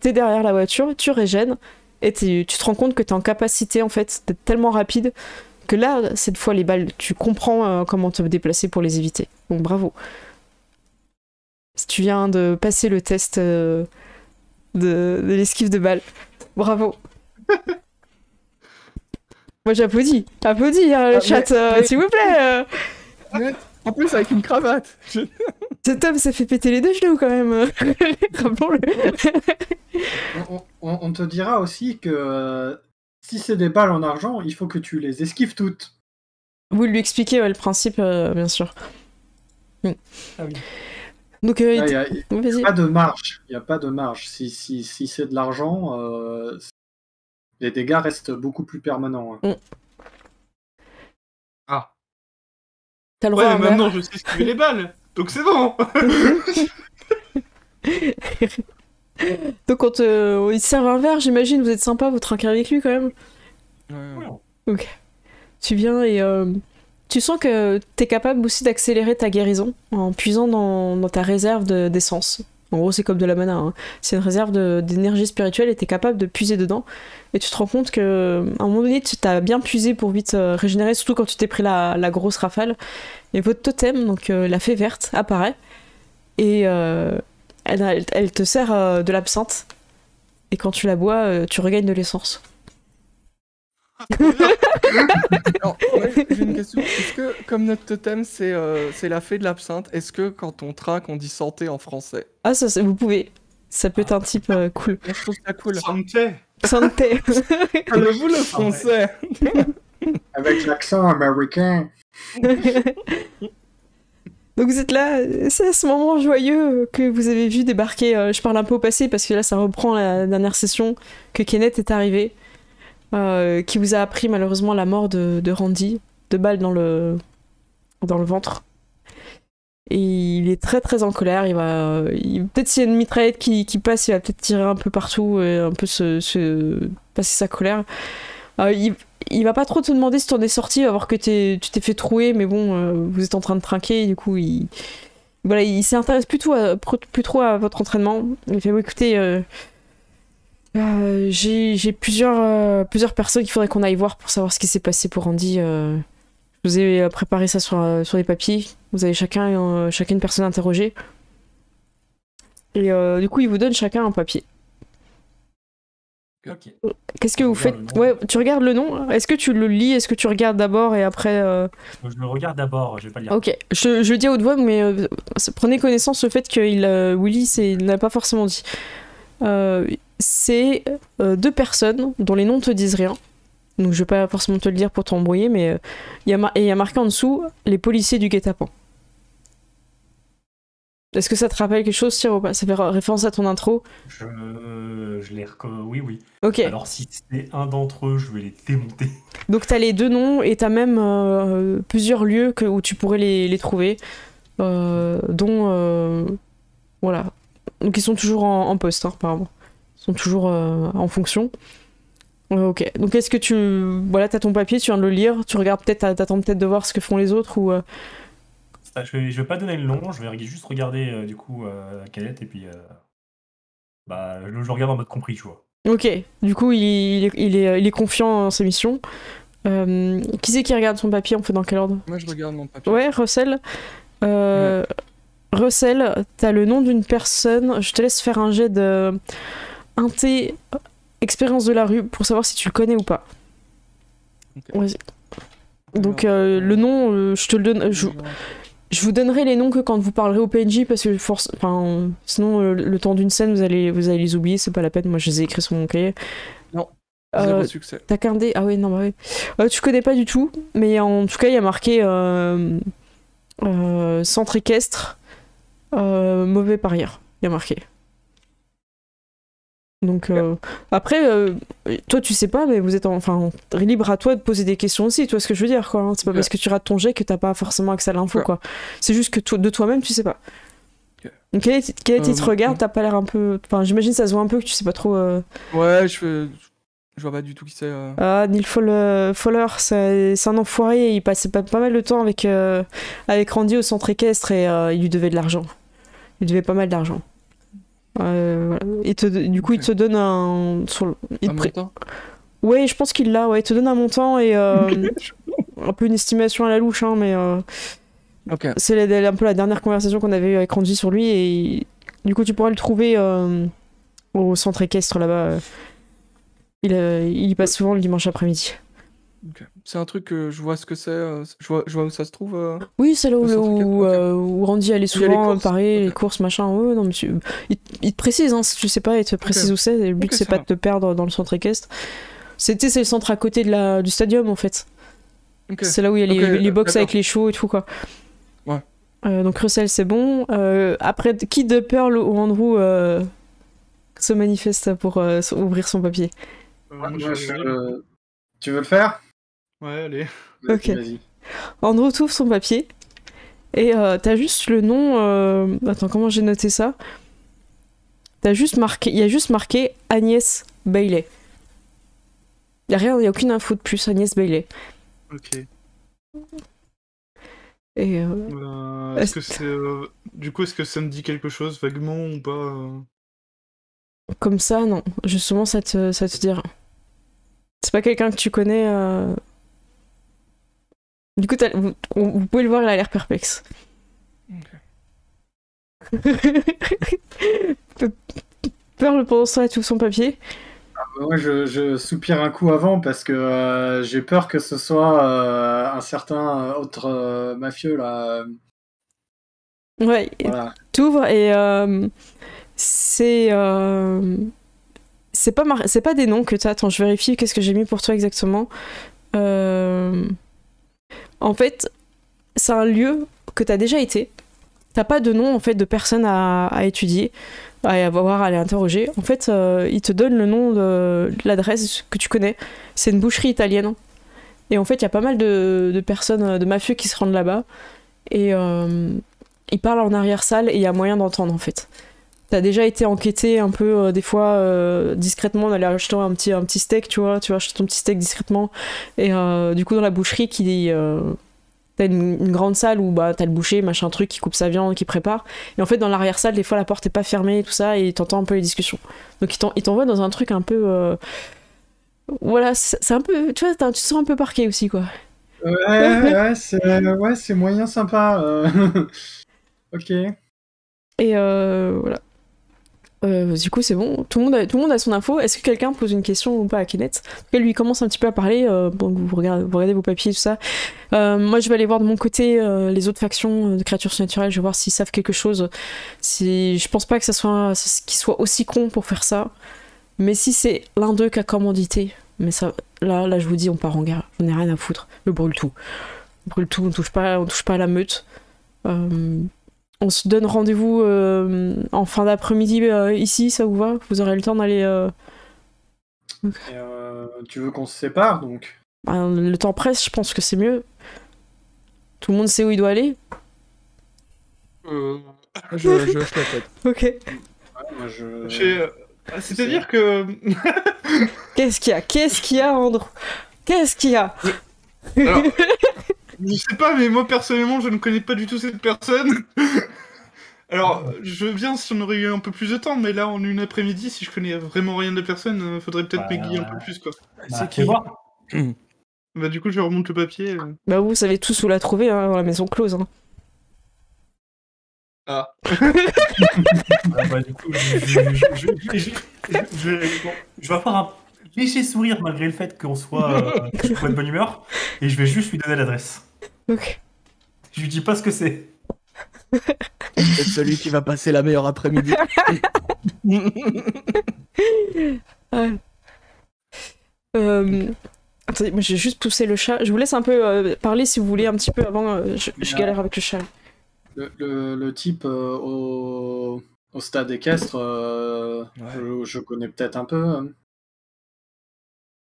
t'es derrière la voiture, tu régènes, et tu te rends compte que t'es en capacité, en fait, d'être tellement rapide, que là, cette fois, les balles, tu comprends comment te déplacer pour les éviter. Donc bravo. Tu viens de passer le test de l'esquive de balles. Bravo. Moi, j'applaudis. Applaudis, hein, le chat, s'il vous plaît. En plus, avec une cravate. Cet homme s'est fait péter les deux genoux quand même. Rappelons-le. On te dira aussi que si c'est des balles en argent, il faut que tu les esquives toutes. Vous lui expliquez le principe, bien sûr. Ah oui. Donc, Il n'y a vas-y. pas de marge. Il n'y a pas de marge. Si c'est de l'argent, les dégâts restent beaucoup plus permanents. Hein. Ah. T'as le droit à un maintenant verre. je sais esquiver les balles, donc c'est bon. Donc quand il te sert un verre, j'imagine, vous êtes sympa, vous trinquez avec lui quand même. Ouais. Ok. Tu viens et tu sens que t'es capable aussi d'accélérer ta guérison en puisant dans ta réserve d'essence. En gros, c'est comme de la mana. Hein. C'est une réserve d'énergie spirituelle et t'es capable de puiser dedans. Et tu te rends compte qu'à un moment donné, tu t'as bien puisé pour vite régénérer, surtout quand tu t'es pris la grosse rafale. Et votre totem, donc la fée verte, apparaît. Et elle te sert de l'absinthe. Et quand tu la bois, tu regagnes de l'essence. Alors, ouais, j'ai une question. Est-ce que, comme notre totem, c'est la fée de l'absinthe, est-ce que quand on trinque, on dit santé en français? Ah, ça, vous pouvez. Ça peut être un type cool. Moi, je trouve ça cool. Santé. Santé. Parlez-vous le français? Avec l'accent américain. Donc vous êtes là, c'est à ce moment joyeux que vous avez vu débarquer, je parle un peu au passé parce que là ça reprend la dernière session, que Kenneth est arrivé, qui vous a appris malheureusement la mort de Randy, 2 balles dans le ventre. Et il est très très en colère, peut-être s'il y a une mitraillette qui passe, il va peut-être tirer un peu partout et un peu se passer sa colère. Il va pas trop te demander si t'en es sorti, il va voir que tu t'es fait trouer, mais bon, vous êtes en train de trinquer, et du coup, il s'intéresse plus trop à votre entraînement. Il fait, bon, écoutez, j'ai plusieurs personnes qu'il faudrait qu'on aille voir pour savoir ce qui s'est passé pour Randy. Je vous ai préparé ça sur les papiers. Vous avez chacun une personne interrogée. Et du coup, il vous donne chacun un papier. Ok. Qu'est-ce que vous faites? le nom. Ouais, tu regardes le nom. Est-ce que tu le lis? Est-ce que tu regardes d'abord et après Je le regarde d'abord, je vais pas le lire. Ok, je le dis à haute voix, mais prenez connaissance du fait que Willy il n'a pas forcément dit. C'est 2 personnes dont les noms ne te disent rien. Donc je vais pas forcément te le dire pour t'embrouiller, mais il y a marqué en dessous les policiers du guet-apens. Est-ce que ça te rappelle quelque chose, Cyr, ou pas? Ça fait référence à ton intro? Je les oui, oui. Ok. Alors si c'est un d'entre eux, je vais les démonter. Donc t'as les 2 noms et t'as même plusieurs lieux où tu pourrais les trouver, dont voilà. Donc ils sont toujours en poste, hein, apparemment. Ils sont toujours en fonction. Ok. Donc est-ce que voilà, t'as ton papier, tu viens de le lire, tu regardes peut-être, t'attends peut-être de voir ce que font les autres ou. Je vais pas donner le nom, je vais juste regarder du coup la canette et puis je regarde en mode compris, tu vois. Ok. Du coup il est confiant en ses missions. Qui c'est qui regarde son papier? On fait dans quel ordre? Moi, je regarde mon papier. Ouais, Russell. Ouais. Russell, t'as le nom d'une personne. Je te laisse faire un jet de inté expérience de la rue pour savoir si tu le connais ou pas. Ok. Vas-y. Donc le nom, je te le donne. Je vous donnerai les noms que quand vous parlerez au PNJ parce que sinon le temps d'une scène vous allez les oublier, c'est pas la peine. Moi je les ai écrits sur mon cahier. Non. Zéro succès. T'as qu'un dé? Ah oui, non, bah oui. Tu connais pas du tout, mais en tout cas il y a marqué centre équestre, mauvais parieur. Il y a marqué. Donc après, toi tu sais pas, mais vous êtes libre à toi de poser des questions aussi, tu vois ce que je veux dire, quoi. Hein. C'est pas parce que tu rates ton jet que t'as pas forcément accès à l'info, quoi. C'est juste que de toi-même tu sais pas. Donc quel est il te regarde, t'as pas l'air un peu. Enfin, j'imagine ça se voit un peu que tu sais pas trop. Ouais, je vois pas du tout qui c'est. Ah, Neil Fowler, c'est un enfoiré, il passait pas mal de temps avec Randy au centre équestre et il lui devait de l'argent. Il devait pas mal d'argent. Voilà. Du coup, il te donne un. Montant. Ouais, je pense qu'il l'a, ouais. Il te donne un montant et un peu une estimation à la louche, hein, mais. Ok. C'est un peu la dernière conversation qu'on avait eue avec Randy sur lui et du coup, tu pourras le trouver au centre équestre là-bas. Il y passe souvent le dimanche après-midi. Okay. C'est un truc que je vois ce que c'est, je vois où ça se trouve. Oui, c'est là où Randy allait souvent, pareil, les courses, machin. Ouais, non, monsieur. Il te précise, hein, si tu sais pas, il te précise où c'est. Le but, c'est pas de te perdre dans le centre équestre. C'est le centre à côté du stadium, en fait. Okay. C'est là où il y a les box avec les chevaux et tout, quoi. Ouais. Donc Russell, c'est bon. Après, qui de Pearl ou Andrew se manifeste pour ouvrir son papier? Tu veux le faire? Ouais, allez. Ok. Vas-y. Andrew t'ouvre son papier et t'as juste le nom. Attends, comment j'ai noté ça? Il y a juste marqué Agnès Bailey. Il y a aucune info de plus, Agnès Bailey. Ok. Et est-ce que c'est du coup, est-ce que ça me dit quelque chose vaguement ou pas? Comme ça, non. Justement, ça te dit rien. C'est pas quelqu'un que tu connais. Du coup, vous pouvez le voir, il a l'air perplexe. Okay. Pearl, pendant ce temps, elle ouvre son papier. Moi, je soupire un coup avant parce que j'ai peur que ce soit un certain autre mafieux là. Ouais, Voilà. t'ouvres et c'est c'est pas des noms que t'as. Attends, je vérifie qu'est-ce que j'ai mis pour toi exactement. En fait, c'est un lieu que t'as déjà été. T'as pas de nom en fait de personne à étudier, à voir, à aller interroger. En fait, il te donne le nom de l'adresse que tu connais. C'est une boucherie italienne. Et en fait, il y a pas mal de personnes, de mafieux qui se rendent là-bas. Et ils parlent en arrière-salle et il y a moyen d'entendre en fait. T'as déjà été enquêté un peu, des fois, discrètement, d'aller acheter un petit steak, tu vas acheter ton petit steak discrètement. Et du coup, dans la boucherie, t'as une grande salle où bah, t'as le boucher, machin truc, qui coupe sa viande, qui prépare. Et en fait, dans l'arrière-salle, des fois, la porte est pas fermée et tout ça, et t'entends un peu les discussions. Donc, il t'envoie dans un truc un peu... Voilà, c'est un peu... Tu vois, tu te sens un peu parqué aussi, quoi. Ouais, c'est moyen sympa. Ok. Et voilà. Du coup, c'est bon. Tout le monde a son info. Est-ce que quelqu'un pose une question ou pas à Kenneth? Lui, il commence un petit peu à parler. Bon, vous regardez vos papiers et tout ça. Moi, je vais aller voir de mon côté les autres factions de créatures surnaturelles. Je vais voir s'ils savent quelque chose. Je pense pas que ça soit qu'ils soient aussi cons pour faire ça. Mais si c'est l'un d'eux qui a commandité, mais ça, là, je vous dis, on part en guerre. J'en ai rien à foutre. Le brûle tout. On brûle tout. On touche pas à la meute. On se donne rendez-vous en fin d'après-midi ici, ça vous va? Vous aurez le temps d'aller... Tu veux qu'on se sépare, donc? Le temps presse, je pense que c'est mieux. Tout le monde sait où il doit aller? Je hoche la tête. Ok. Ouais, moi, C'est-à-dire que... Qu'est-ce qu'il y a, Andrew? Qu'est-ce qu'il y a? Alors, je sais pas, mais moi, personnellement, je ne connais pas du tout cette personne. Alors, je veux bien si on aurait eu un peu plus de temps, mais là, en une après-midi, si je connais vraiment rien de la personne, faudrait peut-être m'aiguiller un peu plus, quoi. C'est qui voir. Bah, du coup, je remonte le papier. Bah, vous savez tous où la trouver, hein, dans la maison close. Hein. Ah. Bah, du coup, je vais avoir un léger sourire malgré le fait qu'on soit de bonne humeur, et je vais juste lui donner l'adresse. Ok. Je lui dis pas ce que c'est. C'est celui qui va passer la meilleure après-midi. Attendez, moi j'ai juste poussé le chat. Je vous laisse un peu parler si vous voulez un petit peu avant. Je galère avec le chat. Le type au stade équestre, je connais peut-être un peu.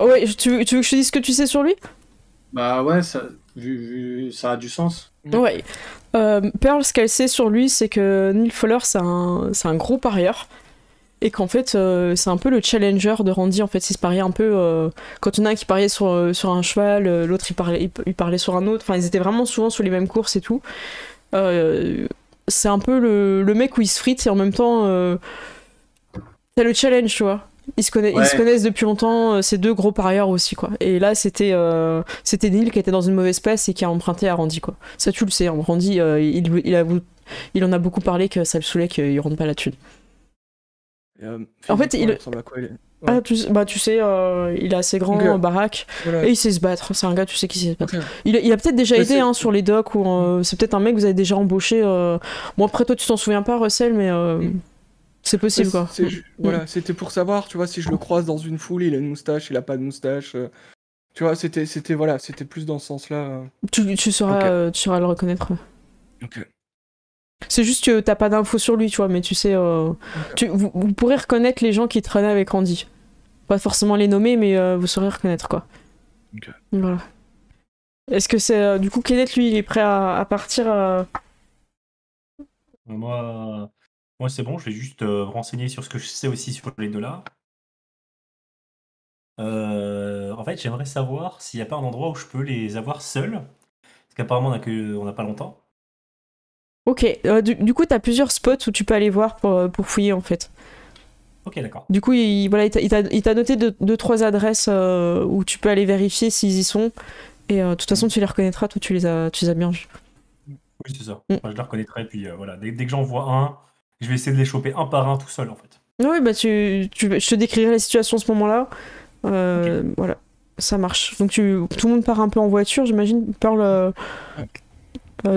Oh ouais, tu veux que je te dise ce que tu sais sur lui? Bah ouais, ça a du sens. Ouais. Pearl, ce qu'elle sait sur lui, c'est que Neil Fowler, c'est un gros parieur. Et qu'en fait, c'est un peu le challenger de Randy. En fait, il se pariait un peu. Quand il y en a un qui pariait sur un cheval, l'autre il parlait sur un autre. Enfin, ils étaient vraiment souvent sur les mêmes courses et tout. C'est un peu le mec où il se frite et en même temps. C'est le challenge, tu vois. Ils se connaissent depuis longtemps, ces deux gros parieurs aussi, quoi. Et là, c'était Neil qui était dans une mauvaise passe et qui a emprunté à Randy, quoi. Ça, tu le sais, hein. Randy, il en a beaucoup parlé que ça le saoulait qu'il rentre pas la thune. En fait, il ressemble à quoi, il est... Ah, tu sais, il a assez grand baraque et il sait se battre. C'est un gars, tu sais, qui sait se battre. Okay. Il a peut-être déjà été sur les docks ou c'est peut-être un mec que vous avez déjà embauché. Bon, après, toi, tu t'en souviens pas, Russell, mais c'est possible, quoi. Voilà, c'était pour savoir, tu vois, si je le croise dans une foule, il a une moustache, il a pas de moustache. Tu vois, c'était plus dans ce sens-là. Tu sauras le reconnaître. Ok. C'est juste que t'as pas d'infos sur lui, tu vois, mais tu sais, vous pourrez reconnaître les gens qui traînaient avec Randy. Pas forcément les nommer, mais vous saurez reconnaître, quoi. Ok. Voilà. Est-ce que c'est... du coup, Kenneth, lui, il est prêt à partir Moi, c'est bon, je vais juste renseigner sur ce que je sais aussi sur les $. En fait, j'aimerais savoir s'il n'y a pas un endroit où je peux les avoir seuls. Parce qu'apparemment, on n'a pas longtemps. Ok, du coup, t'as plusieurs spots où tu peux aller voir pour fouiller, en fait. Ok, d'accord. Du coup, il t'a noté 2-3 adresses où tu peux aller vérifier s'ils y sont. Et de toute façon, tu les reconnaîtras, toi, tu les as bien vus. Oui, c'est ça. Enfin, je les reconnaîtrai, puis voilà. Dès que j'en vois un, je vais essayer de les choper un par un tout seul, en fait. Oui, bah je te décrirai la situation à ce moment-là. Voilà, ça marche. Donc tout le monde part un peu en voiture, j'imagine. Pearl,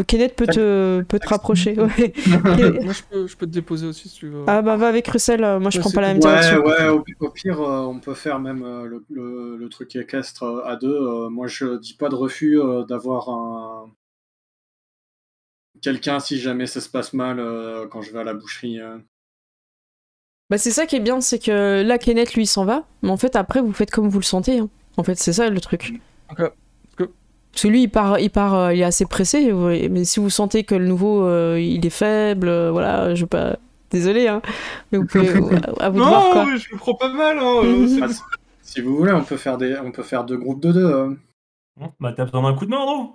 Kenneth peut te rapprocher. Ouais. Moi, je peux te déposer aussi si tu veux. Ah bah va avec Russell, moi je Ouais, prends c'est pas la même cool. direction. Ouais, au pire, on peut faire même le truc équestre à deux. Moi, je dis pas de refus d'avoir quelqu'un si jamais ça se passe mal quand je vais à la boucherie. Bah c'est ça qui est bien, c'est que là Kenneth lui s'en va, mais en fait après vous faites comme vous le sentez. Hein. En fait c'est ça le truc. Ok. Parce que lui il est assez pressé, mais si vous sentez que le nouveau il est faible, voilà, je veux pas. Désolé, hein, mais vous pouvez à vous de voir quoi. Non, mais je le prends pas mal. Hein, Si vous voulez, on peut faire 2 groupes de 2. Bah, t'as besoin d'un coup de main, Andrew?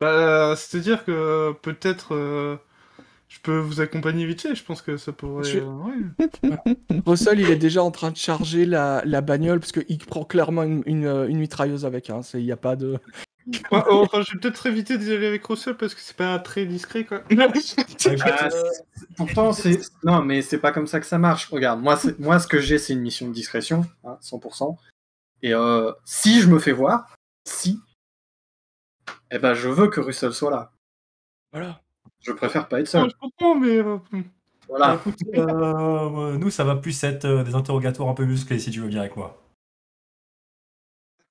Bah, c'est-à-dire que peut-être je peux vous accompagner vite fait. Je pense que ça pourrait. Ouais. Russell, il est déjà en train de charger la bagnole parce qu'il prend clairement une mitrailleuse avec. Hein. Il n'y a pas de. Ouais, enfin, je vais peut-être éviter d'y aller avec Russell parce que c'est pas très discret, quoi. Pourtant, non, mais c'est pas comme ça que ça marche. Regarde, moi, ce que j'ai, c'est une mission de discrétion, hein, 100%. Et si je me fais voir, eh ben, je veux que Russell soit là. Voilà. Je préfère pas être seul. Non, je comprends, mais. Voilà. Écoute, nous, ça va plus être des interrogatoires un peu musclés, si tu veux bien avec moi.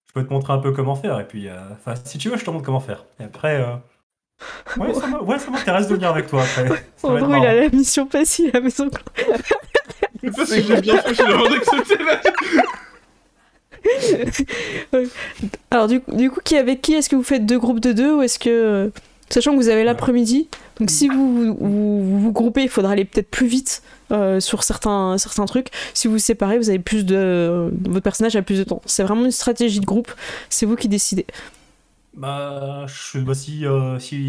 Je peux te montrer un peu comment faire, et puis, si tu veux, je te montre comment faire. Et après, ça m'intéresse de venir avec toi après. Ça va être Andrew il a marrant. la mission facile à la maison. Je sais pas si j'ai bien fait, j'ai vraiment d'accepter là. Ouais. Alors du coup, avec qui est-ce que vous faites 2 groupes de 2 ou est-ce que sachant que vous avez l'après-midi, donc si vous groupez, il faudra aller peut-être plus vite sur certains trucs. Si vous vous séparez, vous avez votre personnage a plus de temps. C'est vraiment une stratégie de groupe. C'est vous qui décidez. Bah, si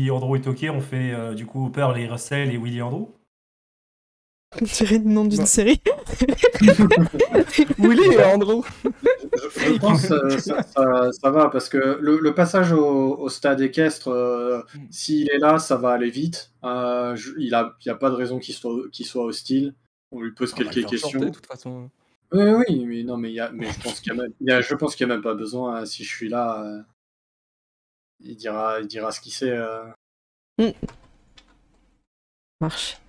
Andrew est ok, on fait du coup Pearl et Russell et Willy et Andrew. On dirait le nom d'une Bah. série. Willy et Andrew. Je pense que ça va, parce que le passage au stade équestre, s'il est là, ça va aller vite. Il y a pas de raison qu'il soit hostile. On lui pose On va le quelques faire questions. chanter, de toute façon. Oui, mais non, mais je pense qu'il y a même pas besoin. Hein, si je suis là, il dira ce qu'il sait. Marche.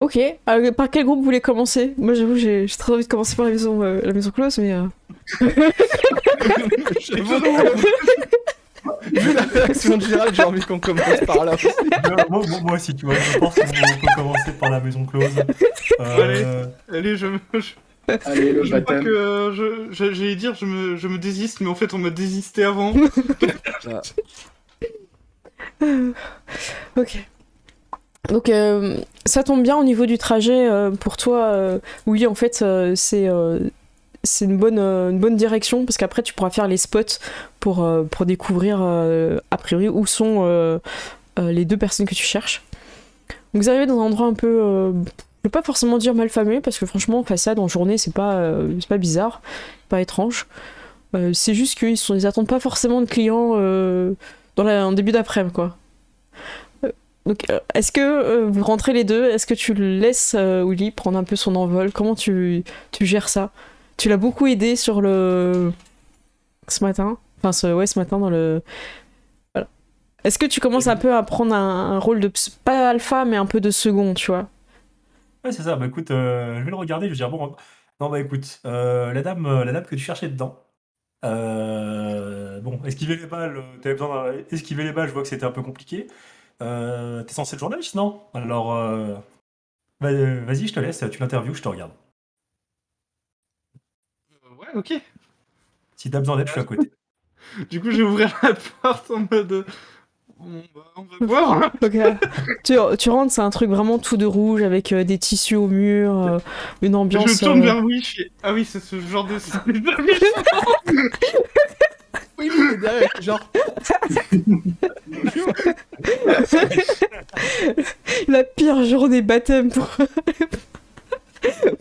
Ok. Par quel groupe vous voulez commencer? Moi, j'avoue, j'ai très envie de commencer par la maison close, mais. Vu la réaction de Gérald, j'ai envie qu'on commence par là aussi. Moi aussi, tu vois, je pense qu'on peut commencer par la maison close. Allez, Allez, le je crois baptême. que j'allais dire je me désiste, mais en fait on m'a désisté avant. Ok. Donc ça tombe bien au niveau du trajet pour toi. Oui, en fait, c'est une bonne direction parce qu'après tu pourras faire les spots pour découvrir a priori où sont les 2 personnes que tu cherches. Donc vous arrivez dans un endroit un peu, je vais pas forcément dire malfamé parce que franchement façade en journée c'est pas bizarre, pas étrange. C'est juste qu'ils attendent pas forcément de clients en début d'après-midi quoi. Donc, est-ce que vous rentrez les 2? Est-ce que tu laisses Willy prendre un peu son envol? Comment tu gères ça? Tu l'as beaucoup aidé ce matin. Enfin, ce matin dans le... Voilà. Est-ce que tu commences un peu à prendre un rôle de... Pas alpha, mais un peu de second, tu vois? Ouais, c'est ça. Bah écoute, je vais le regarder, je vais dire, bon, non, bah écoute, la dame que tu cherchais dedans, bon, esquiver les balles, t'avais besoin d'esquiver les balles, je vois que c'était un peu compliqué. T'es censé être journaliste, non? Alors, vas-y, je te laisse, tu l'interviews, je te regarde. Ouais, ok. Si t'as besoin d'aide, je suis à côté. Du coup, j'ai ouvert la porte en mode. Bon, bah, on va voir. Ok. tu rentres, c'est un truc vraiment tout de rouge avec des tissus au mur, une ambiance... Je tourne vers Louis, je fais. Ah oui, c'est ce genre de. Oui, il est derrière, genre. La pire journée baptême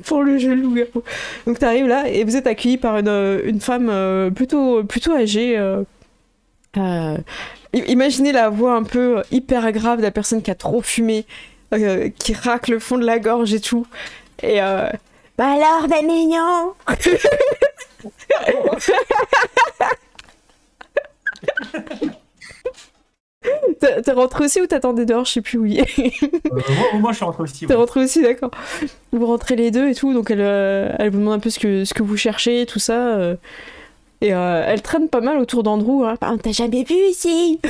pour le jeu loup-garou. Donc t'arrives là et vous êtes accueilli par une femme plutôt âgée. Imaginez la voix un peu hyper grave de la personne qui a trop fumé, qui racle le fond de la gorge et tout. Et bah alors, ben mignon. T'es rentré aussi ou t'attendais dehors? Je sais plus où il est. Moi, je suis rentré aussi. T'es Ouais. rentré aussi, d'accord. Vous rentrez les deux et tout, donc elle vous demande un peu ce que vous cherchez, tout ça. Et elle traîne pas mal autour d'Andrew. Hein. T'as jamais vu ici?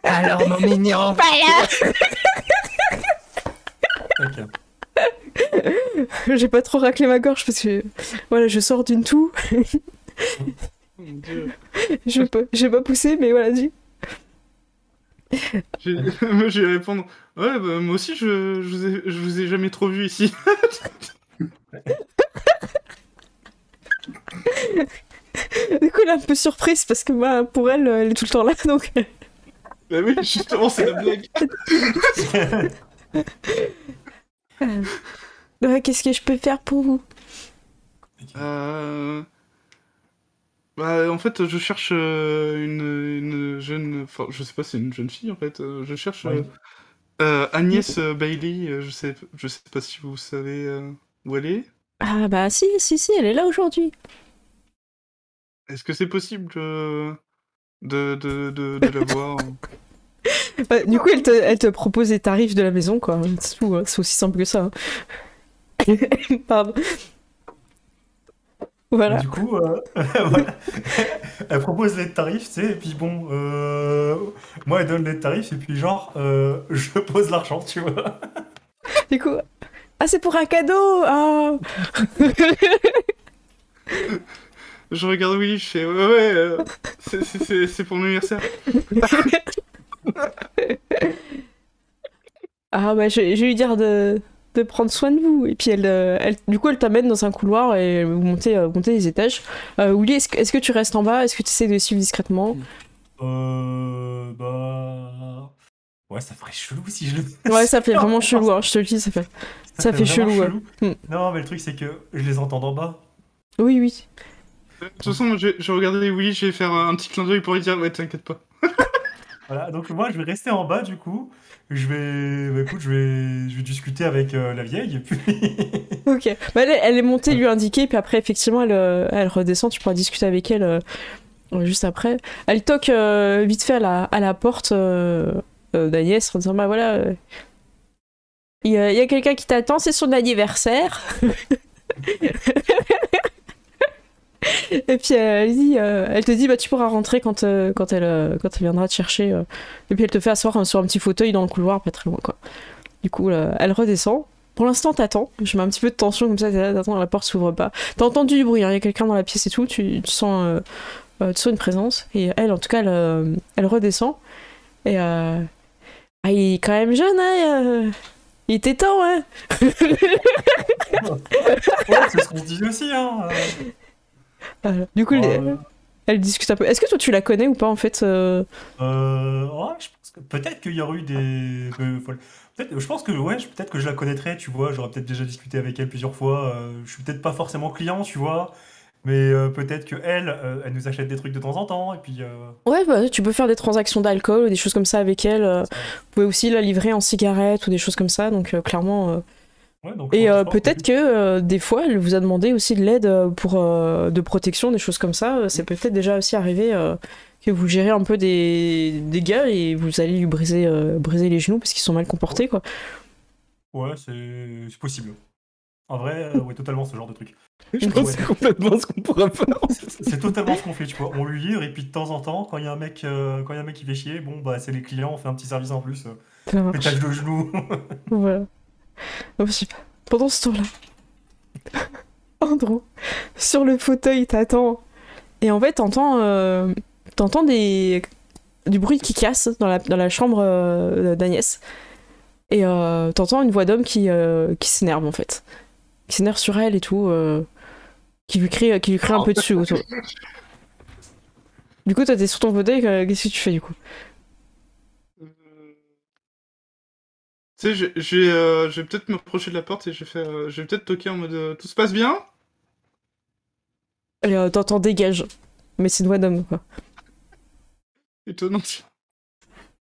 Alors, mon mignon. Voilà. Ok. J'ai pas trop raclé ma gorge parce que voilà, je sors d'une toux. Mon Dieu. Je vais pas pousser, mais voilà, dis. Moi, j'ai répondre. Ouais, bah, moi aussi, je vous ai jamais trop vu ici. Du coup, elle est un peu surprise parce que bah, pour elle, elle est tout le temps là, donc. Bah oui, justement, c'est la blague. Ouais, qu'est-ce que je peux faire pour vous? Bah, en fait, je cherche une jeune. Enfin, je sais pas, c'est une jeune fille en fait. Je cherche Oui. Agnès Bailey. Je sais pas si vous savez où elle est. Ah bah si, elle est là aujourd'hui. Est-ce que c'est possible de la voir? Bah, du coup, elle te propose les tarifs de la maison, quoi. C'est tout, hein. C'est aussi simple que ça. Hein. Pardon. Voilà. Du coup, voilà. Elle propose les tarifs, tu sais, et puis bon, moi elle donne les tarifs, et puis genre, je pose l'argent, tu vois. Du coup, ah, c'est pour un cadeau! Ah. Je regarde Willy, je fais ouais, c'est pour mon anniversaire. Ah, bah, je vais lui dire de prendre soin de vous. Et puis, du coup, elle t'amène dans un couloir et vous montez les étages. Willy, est-ce que tu restes en bas? Est-ce que tu essaies de suivre discrètement? Bah... Ouais, ça ferait chelou si je le... Ouais, ça fait vraiment chelou, hein, je te le dis, ça fait vraiment chelou. Ouais. Non, mais le truc, c'est que je les entends d'en bas. Oui, oui. De toute façon, moi, je regardais Willy, je vais faire un petit clin d'œil pour lui dire ouais, t'inquiète pas. Voilà, donc moi, je vais rester en bas, du coup. Bah, écoute, je vais discuter avec la vieille, et puis... Ok. Bah, elle est montée lui indiquer, puis après, effectivement, elle redescend. Tu pourras discuter avec elle juste après. Elle toque vite fait à la porte d'Agnès en disant bah voilà, il y a quelqu'un qui t'attend, c'est son anniversaire. Et puis elle te dit bah tu pourras rentrer quand elle viendra te chercher. Et puis elle te fait asseoir sur un petit fauteuil dans le couloir, pas très loin quoi. Du coup elle redescend. Pour l'instant t'attends. Je mets un petit peu de tension comme ça. T'attends, la porte s'ouvre pas. T'as entendu du bruit. Il y a quelqu'un dans la pièce et tout. Tu sens une présence. Et elle en tout cas elle redescend. Et ah, il est quand même jeune, hein. Il était temps, hein. Ouais, c'est ce qu'on se dit aussi, hein. Du coup, Ouais. elle discute un peu. Est-ce que toi tu la connais ou pas en fait? Ouais, je pense que peut-être qu'il y aurait eu des... je pense que ouais, peut-être que je la connaîtrais, tu vois, j'aurais peut-être déjà discuté avec elle plusieurs fois. Je suis peut-être pas forcément client, tu vois, mais peut-être que elle nous achète des trucs de temps en temps, et puis... Ouais, bah, tu peux faire des transactions d'alcool ou des choses comme ça avec elle. Vous pouvez aussi la livrer en cigarettes ou des choses comme ça, donc clairement. Ouais, donc, Et je pense peut-être que des fois, elle vous a demandé aussi de l'aide pour de protection, des choses comme ça. Ça peut peut-être déjà aussi arriver que vous gérez un peu des gars et vous allez lui briser les genoux parce qu'ils sont mal comportés, quoi. Ouais, c'est possible. En vrai, ouais, totalement ce genre de truc. Je pense que c'est complètement ce qu'on pourrait faire. C'est totalement ce qu'on fait, tu vois. On lui livre, et puis de temps en temps, quand il y a un mec qui fait chier, bon, bah, c'est les clients, on fait un petit service en plus. Ça marche. Pétage de genoux. Voilà. Oh, super. Pendant ce temps-là, Andrew, sur le fauteuil, t'attends. Et en fait, t'entends du bruit qui casse dans la chambre d'Agnès. Et t'entends une voix d'homme qui s'énerve, en fait. Qui s'énerve sur elle et tout. Qui lui crie un peu dessus autour. Du coup, toi, t'es sur ton fauteuil, qu'est-ce que tu fais, du coup? Tu sais, je vais peut-être me rapprocher de la porte et je vais peut-être toquer en mode tout se passe bien? Et t'entends dégage. Mais c'est une voix d'homme, quoi. Étonnant.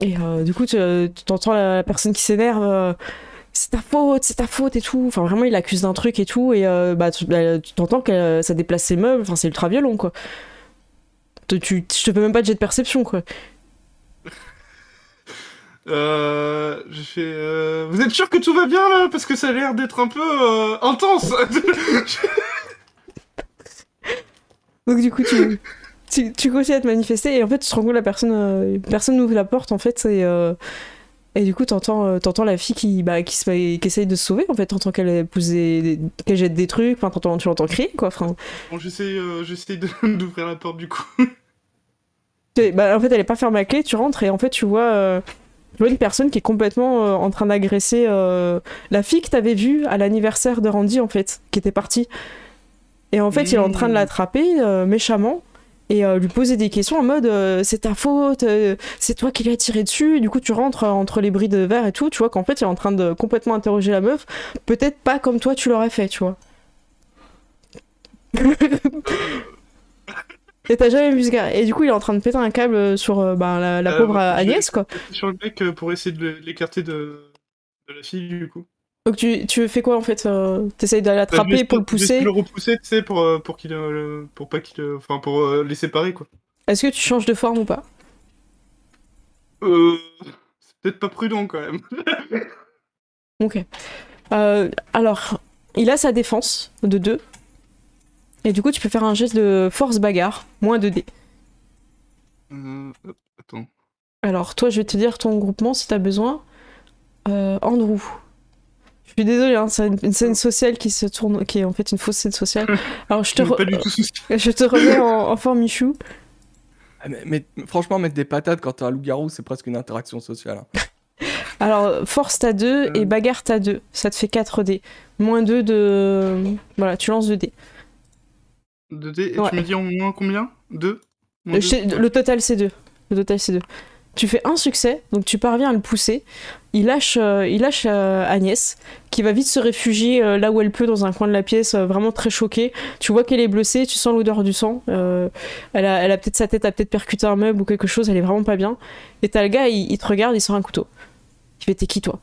Et du coup, tu entends la personne qui s'énerve. C'est ta faute et tout. Enfin, vraiment, il l'accuse d'un truc et tout. Et tu t'entends que ça déplace ses meubles. Enfin, c'est ultra violent, quoi. Je te fais même pas de jet de perception, quoi. J'ai fait. Vous êtes sûr que tout va bien là? Parce que ça a l'air d'être un peu intense. Donc, du coup, tu continues à te manifester. Et en fait, tu te rends compte que personne n'ouvre la porte, en fait. Et du coup, t'entends la fille qui essaye de se sauver, en fait. T'entends qu'elle qu'elle jette des trucs. Enfin, tu l'entends crier, quoi. Enfin, Bon, j'essaie d'ouvrir la porte du coup. en fait, elle est pas fermée à clé. Tu rentres et en fait, tu vois une personne qui est complètement en train d'agresser la fille que t'avais vue à l'anniversaire de Randy, en fait, qui était partie. Et en fait, il est en train de l'attraper méchamment et lui poser des questions en mode c'est ta faute, c'est toi qui l'as tiré dessus. Et du coup, tu rentres entre les bris de verre et tout, tu vois qu'en fait, il est en train de complètement interroger la meuf. Peut-être pas comme toi, tu l'aurais fait, tu vois. Et t'as jamais vu ce gars. Et du coup, il est en train de péter un câble sur la pauvre Agnès, quoi. Sur le mec pour essayer de l'écarter de la fille, du coup. Donc tu fais quoi en fait? T'essayes de l'attraper pour le pousser? Le repousser, tu sais, pour pas qu'il, enfin, pour les séparer, quoi. Est-ce que tu changes de forme ou pas? C'est peut-être pas prudent quand même. Ok. Alors, il a sa défense de 2. Et du coup, tu peux faire un geste de force bagarre, moins 2 dés. Attends. Alors, toi, je vais te dire ton groupement si t'as besoin. Andrew. Je suis désolée, hein, c'est une scène sociale qui se tourne, qui est en fait une fausse scène sociale. Alors, je Pas du tout souci. te remets en forme Michou. Mais franchement, mettre des patates quand t'es un loup-garou, c'est presque une interaction sociale. Hein. Alors, force t'as 2 et bagarre t'as 2. Ça te fait 4 dés. Moins 2 de... Voilà, tu lances 2 dés. 2 dés, et Ouais. tu me dis en moins combien? 2? Le total c'est 2. Le total c'est 2. Tu fais un succès, donc tu parviens à le pousser. Il lâche Agnès, qui va vite se réfugier là où elle peut, dans un coin de la pièce, vraiment très choquée. Tu vois qu'elle est blessée, tu sens l'odeur du sang. Elle a peut-être sa tête a peut-être percuté un meuble ou quelque chose, elle est vraiment pas bien. Et t'as le gars, il te regarde, il sort un couteau. Il fait t'es qui toi?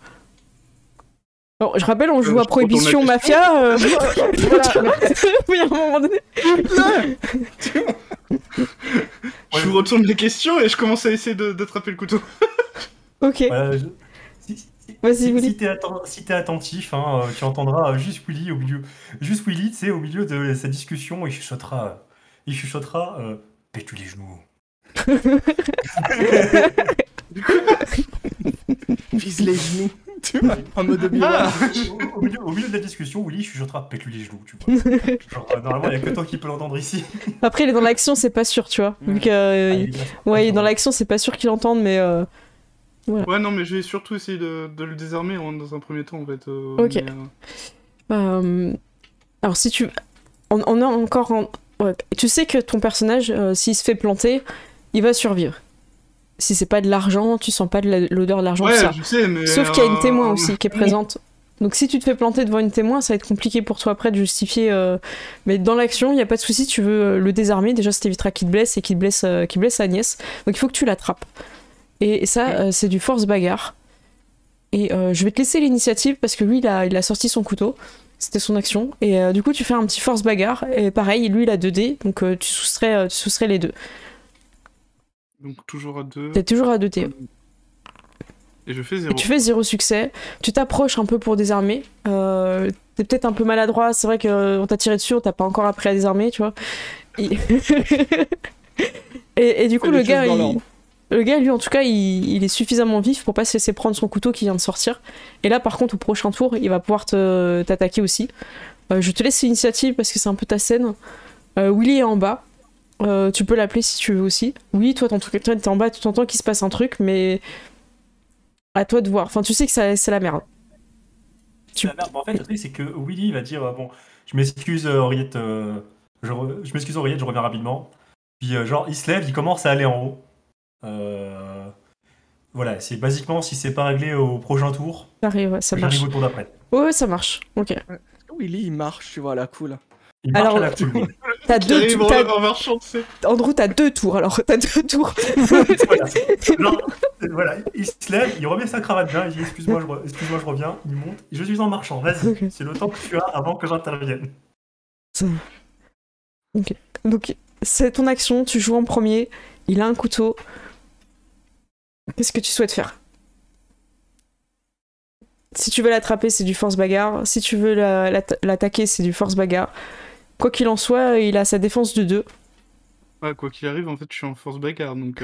Alors, je rappelle, on joue à Prohibition Mafia. Voilà. Oui, à un moment donné. Je vous retourne les questions et je commence à essayer d'attraper le couteau. Ok. Vas-y, Willy. Si t'es attentif, hein, tu entendras juste Willy au milieu. Juste Willy, tu sais, au milieu de sa discussion, il chuchotera. Pète-lui les genoux. Vise les genoux. Tu vois, en mode Obi-Wan. Au milieu de la discussion, Willy chuchotera pète-lui les genoux, tu vois. Genre, normalement, il n'y a que toi qui peux l'entendre ici. Après, il est dans l'action, c'est pas sûr, tu vois. Vu que, il est dans l'action, c'est pas sûr qu'il l'entende, mais. Voilà. Ouais, non, mais je vais surtout essayer de le désarmer dans un premier temps, en fait. Ok. Alors, si tu. On a encore. Ouais. Tu sais que ton personnage, s'il se fait planter, il va survivre. Si c'est pas de l'argent, tu sens pas de l'odeur de l'argent, ouais, tout ça. Je sais, mais Sauf qu'il y a une témoin aussi qui est présente. Donc si tu te fais planter devant une témoin, ça va être compliqué pour toi après de justifier. Mais dans l'action, il n'y a pas de souci, tu veux le désarmer. Déjà, ça t'évitera qu'il te blesse et qu'il blesse Agnès. Donc il faut que tu l'attrapes. Et ça, c'est du force bagarre. Et je vais te laisser l'initiative parce que lui, il a sorti son couteau. C'était son action. Et du coup, tu fais un petit force bagarre. Et pareil, lui, il a 2 dés. Donc tu soustrais les 2. Donc toujours à 2. T'es toujours à 2 dés. Et je fais 0. Et tu fais 0 succès. Tu t'approches un peu pour désarmer. T'es peut-être un peu maladroit. C'est vrai qu'on t'a tiré dessus, on t'a pas encore appris à désarmer, tu vois. Et du coup, le gars, lui, en tout cas, il est suffisamment vif pour pas se laisser prendre son couteau qui vient de sortir. Et là, par contre, au prochain tour, il va pouvoir t'attaquer aussi. Je te laisse l'initiative parce que c'est un peu ta scène. Willy est en bas. Tu peux l'appeler si tu veux aussi. Oui, toi, t'es en bas, tu t'entends qu'il se passe un truc, mais à toi de voir. Enfin, tu sais que c'est la merde. En fait, le truc, c'est que Willy va dire bon, je m'excuse, Henriette, je m'excuse, Henriette, je reviens rapidement. Puis, genre, il se lève, il commence à aller en haut. Voilà, c'est basiquement si c'est pas réglé au prochain tour. Ouais, ça marche. J'arrive au tour d'après. Ouais, ça marche. Ok. Willy, il marche, tu vois, à la cool. Il marche à la cool. T'as Qui deux arrive tours. en marchant, tu sais. Andrew, t'as 2 tours, alors t'as 2 tours. Voilà. Genre, voilà, il se lève, il remet sa cravate bien, il dit excuse-moi, je reviens, il monte. Je suis en marchant, vas-y, Ok. c'est le temps que tu as avant que j'intervienne. Ok. Donc, c'est ton action, tu joues en premier, il a un couteau. Qu'est-ce que tu souhaites faire? Si tu veux l'attraper, c'est du force bagarre. Si tu veux l'attaquer, c'est du force bagarre. Quoi qu'il en soit, il a sa défense de 2. Ouais, quoi qu'il arrive, en fait, je suis en force bagarre, donc...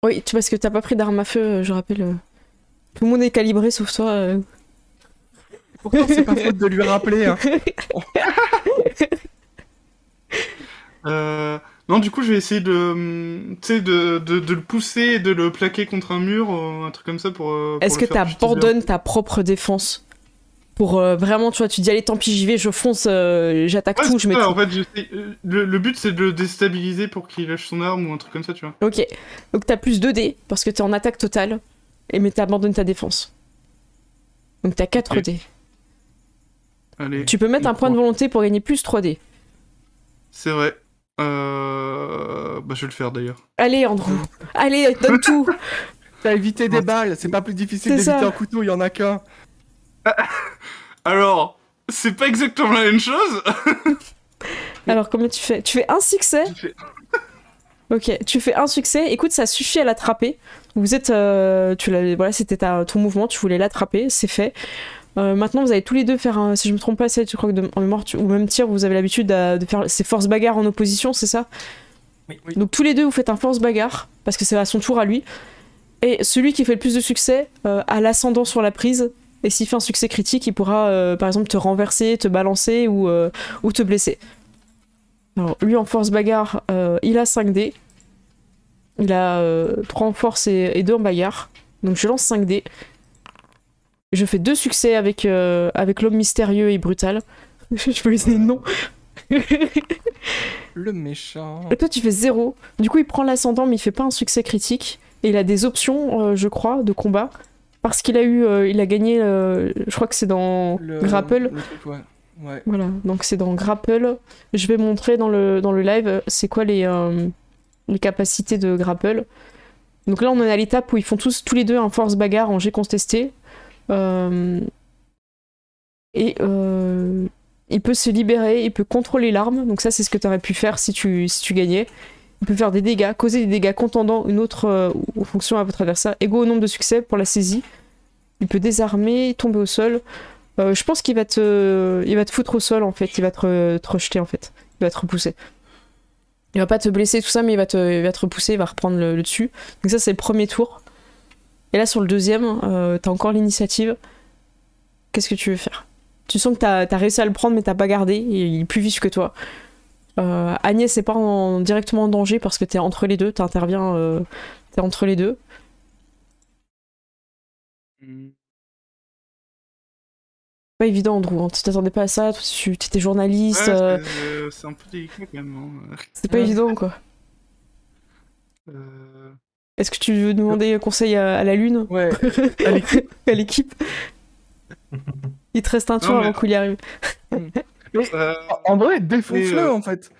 Oui, parce que t'as pas pris d'arme à feu, je rappelle. Tout le monde est calibré sauf toi. Pourtant, c'est pas faute de lui rappeler. Hein. Non, du coup, je vais essayer de, tu sais, de le pousser et de le plaquer contre un mur, un truc comme ça pour Est-ce que le faire chuter t'abandonnes ta propre défense pour vraiment, tu vois, tu dis allez, tant pis, j'y vais, je fonce, j'attaque vers. Ouais, tout, c'est je mets ça, tout. en fait, le but, c'est de le déstabiliser pour qu'il lâche son arme ou un truc comme ça, tu vois. Ok, donc t'as plus 2 dés parce que t'es en attaque totale, mais t'abandonnes ta défense. Donc t'as 4 Ok. dés. Allez. Tu peux mettre un point de volonté pour gagner plus 3 dés. C'est vrai. Bah, je vais le faire d'ailleurs. Allez, Andrew, allez, donne tout. T'as évité des balles, c'est pas plus difficile C'est d'éviter ça. un couteau, il y en a qu'un. Alors, c'est pas exactement la même chose. Alors, comment tu fais? Tu fais un succès. J'ai fait- Ok, tu fais un succès. Écoute, ça suffit à l'attraper. Vous êtes, voilà, c'était ton mouvement. Tu voulais l'attraper, c'est fait. Maintenant, vous allez tous les deux faire un. Si je me trompe pas, je crois que en mémoire ou même tir, vous avez l'habitude de faire ces force bagarre en opposition, c'est ça? Oui. Donc tous les deux, vous faites un force bagarre parce que c'est à son tour à lui. Et celui qui fait le plus de succès a l'ascendant sur la prise. Et s'il fait un succès critique, il pourra, par exemple, te renverser, te balancer ou te blesser. Alors, lui, en force bagarre, il a 5 dés. Il a 3 en force et 2 en bagarre. Donc je lance 5 dés. Je fais 2 succès avec l'homme mystérieux et brutal. Je peux lui donner le nom. Le méchant. Et toi, tu fais 0. Du coup, il prend l'ascendant, mais il fait pas un succès critique. Et il a des options, je crois, de combat. Parce qu'il a il a gagné, je crois que c'est dans Grapple. Le truc, ouais. Voilà, donc c'est dans Grapple. Je vais montrer dans le live c'est quoi les capacités de Grapple. Donc là, on est à l'étape où ils font tous les deux un force bagarre en jet contesté. Il peut se libérer, il peut contrôler l'arme. Donc ça, c'est ce que tu aurais pu faire si tu gagnais. Il peut faire des dégâts, causer des dégâts contendant une autre fonction à votre adversaire, égaux au nombre de succès pour la saisie. Il peut désarmer, tomber au sol. Je pense qu'il va te foutre au sol en fait, il va te rejeter en fait, il va te repousser. Il va pas te blesser tout ça, mais il va te repousser, il va reprendre le dessus. Donc ça c'est le premier tour. Et là sur le deuxième, t'as encore l'initiative. Qu'est-ce que tu veux faire? Tu sens que t'as réussi à le prendre mais t'as pas gardé, il est plus vif que toi. Agnès n'est pas directement en danger parce que t'es entre les deux, t'interviens, t'es entre les deux. Pas évident, Andrew, hein. Tu t'attendais pas à ça, tu étais journaliste. Ouais, c'est un peu délicat quand même. Hein. C'est pas évident, quoi. Est-ce que tu veux demander conseil à la Lune? Ouais. À l'équipe. Il te reste un tour avant qu'il y arrive. En vrai, défonce-le en fait.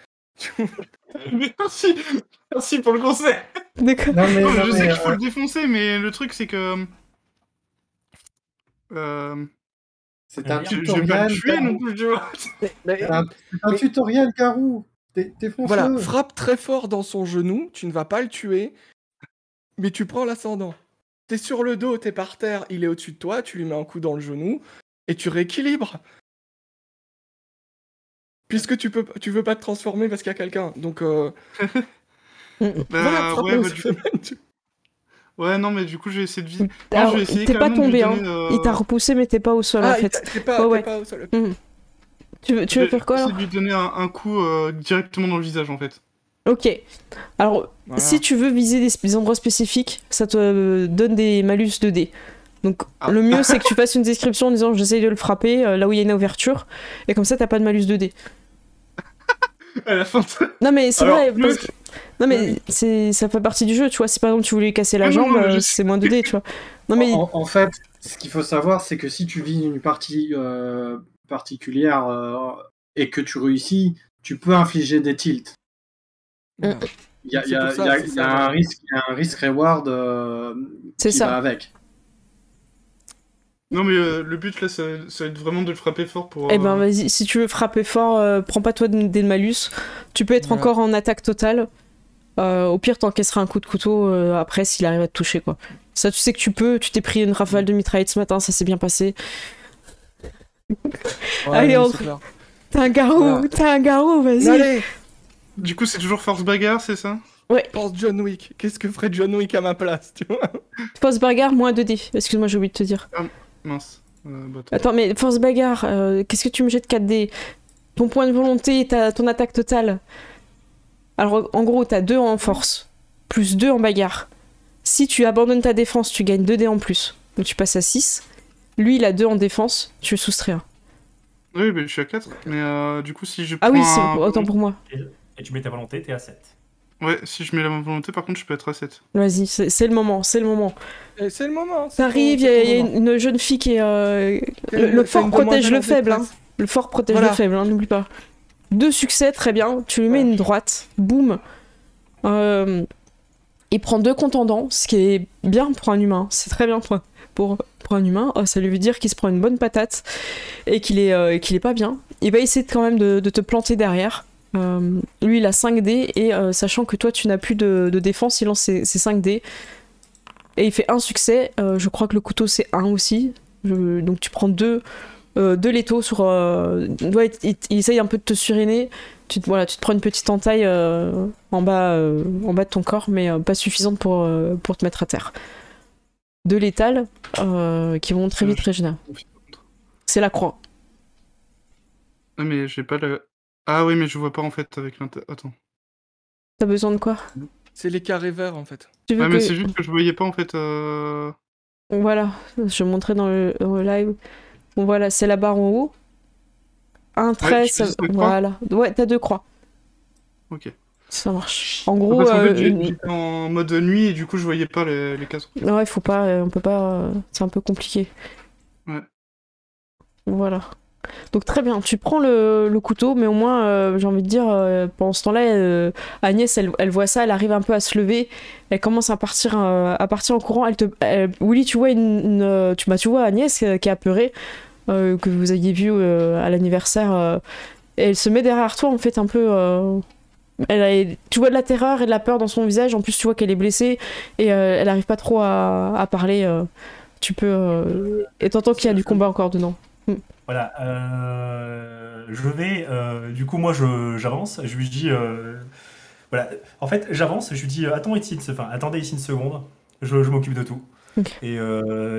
Mais merci pour le conseil. D'accord. Non, mais, Non, non, je mais, sais qu'il faut le défoncer, mais le truc c'est que c'est un je vais pas tutoriel. le tuer non plus, tu vois. C'est un tutoriel, Garou. Défonce-le. Voilà, frappe très fort dans son genou, tu ne vas pas le tuer, mais tu prends l'ascendant. T'es sur le dos, t'es par terre, il est au-dessus de toi, tu lui mets un coup dans le genou, et tu rééquilibres. Puisque tu veux pas te transformer parce qu'il y a quelqu'un, donc voilà, frappe ouais, au bah, sol. ouais, non, mais du coup, j'ai essayé de viser. Alors, je vais essayer t'es pas carrément de lui tombé, hein. donner, Il t'a repoussé, mais t'es pas au sol en fait. T'es pas Ouais. au sol. Tu veux faire quoi Je alors? vais essayer de lui donner un coup directement dans le visage en fait. Ok. Alors, Voilà. si tu veux viser des endroits spécifiques, ça te donne des malus de dés. Donc, le mieux, c'est que tu fasses une description en disant j'essaye de le frapper là où il y a une ouverture, et comme ça, t'as pas de malus de dés. À la fin. Non, mais c'est Alors, vrai. Non, mais ça fait partie du jeu, tu vois. Si par exemple tu voulais lui casser la Non, jambe, non, mais c'est moins de dés, tu vois. Non, mais. En fait, ce qu'il faut savoir, c'est que si tu vises une partie particulière et que tu réussis, tu peux infliger des tilts. Mm. Il y a, C'est il y a- pour ça, il y a- c'est il y a ça. un risque-reward C'est qui ça. va avec. Non, mais le but là, ça va être vraiment de le frapper fort pour. Eh ben vas-y, si tu veux frapper fort, prends pas toi des malus. Tu peux être Voilà. encore en attaque totale. Au pire, t'encaisseras un coup de couteau après s'il arrive à te toucher, quoi. Ça, tu sais que tu peux. Tu t'es pris une rafale de mitraillette ce matin, ça s'est bien passé. Ouais, Allez, oui, on- c'est clair. T'as un garrot, vas-y. Allez, Du coup, c'est toujours force bagarre, c'est ça? pense John Wick. Qu'est-ce que ferait John Wick à ma place, tu vois? Force bagarre, moins 2D. Excuse-moi, j'ai oublié de te dire. Mince. Attends, mais force bagarre, qu'est-ce que tu me jettes 4D? Ton point de volonté, ton attaque totale. Alors, en gros, t'as 2 en force, plus 2 en bagarre. Si tu abandonnes ta défense, tu gagnes 2D en plus. Donc tu passes à 6. Lui, il a 2 en défense, tu le soustrais un. Oui, mais je suis à 4. Mais du coup, si je Ah prends oui, c'est un- autant pour moi. Et tu mets ta volonté, t'es à 7. Ouais, si je mets la volonté, par contre, je peux être à 7. Vas-y, c'est le moment, c'est le moment. Et c'est le moment. T'arrives, il y a une jeune fille qui est... le fort protège le faible, hein. Le fort protège Voilà. le faible, hein, n'oublie pas. 2 succès, très bien. Tu lui mets une droite, boum. Il prend 2 contendants, ce qui est bien pour un humain. C'est très bien pour un humain. Oh, ça lui veut dire qu'il se prend une bonne patate et qu'il est pas bien. Il va essayer quand même de te planter derrière. Lui, il a 5D et sachant que toi, tu n'as plus de défense, il lance ses 5D. Et il fait un succès. Je crois que le couteau, c'est 1 aussi. Donc tu prends 2 létaux sur... ouais, il essaye un peu de te suriner. Tu te prends une petite entaille en bas de ton corps, mais pas suffisante pour te mettre à terre. 2 létales qui vont très vite régénérer. C'est la croix. Ah, mais j'ai pas le. Ah oui, mais je vois pas en fait avec l'inter. Attends. T'as besoin de quoi? C'est les carrés verts en fait. Tu veux Ouais, mais que... c'est juste que je voyais pas en fait. Voilà, je montrais dans le live. Bon, voilà, c'est la barre en haut. Un trait, tu dis 2 croix. voilà. Ouais, t'as 2 croix. Ok. Ça marche. En gros, Parce qu'en fait, j'étais en mode nuit et du coup, je voyais pas les cases. ouais, faut pas, on peut pas, c'est un peu compliqué. Ouais. Voilà. Donc très bien, tu prends le couteau, mais au moins, j'ai envie de dire, pendant ce temps-là, Agnès, elle voit ça, elle arrive un peu à se lever, elle commence à partir en courant. Willy, tu vois tu vois Agnès qui est apeurée, que vous aviez vu à l'anniversaire, et elle se met derrière toi en fait un peu. Tu vois de la terreur et de la peur dans son visage. En plus, tu vois qu'elle est blessée et elle arrive pas trop à parler. Tu peux et t'entends qu'il y a du combat encore dedans. Voilà, je vais. Du coup, moi, j'avance. Je lui dis. Voilà, en fait, j'avance. Je lui dis attendez ici une seconde. Je m'occupe de tout. Ok. Et